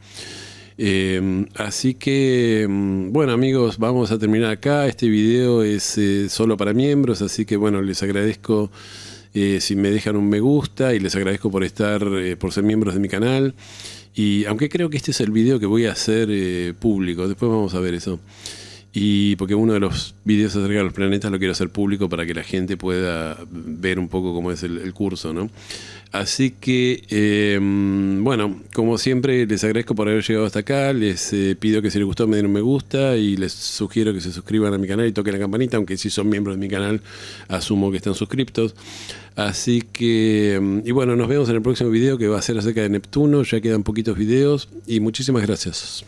Así que, bueno, amigos, vamos a terminar acá. Este video es solo para miembros, así que, bueno, les agradezco si me dejan un me gusta y les agradezco por por ser miembros de mi canal. Y aunque creo que este es el video que voy a hacer público, después vamos a ver eso. Y porque uno de los videos acerca de los planetas lo quiero hacer público para que la gente pueda ver un poco cómo es el curso, ¿no? Así que, bueno, como siempre, les agradezco por haber llegado hasta acá. Les pido que si les gustó me den un me gusta y les sugiero que se suscriban a mi canal y toquen la campanita, aunque si son miembros de mi canal, asumo que están suscriptos. Así que, y bueno, nos vemos en el próximo video que va a ser acerca de Neptuno. Ya quedan poquitos videos y muchísimas gracias.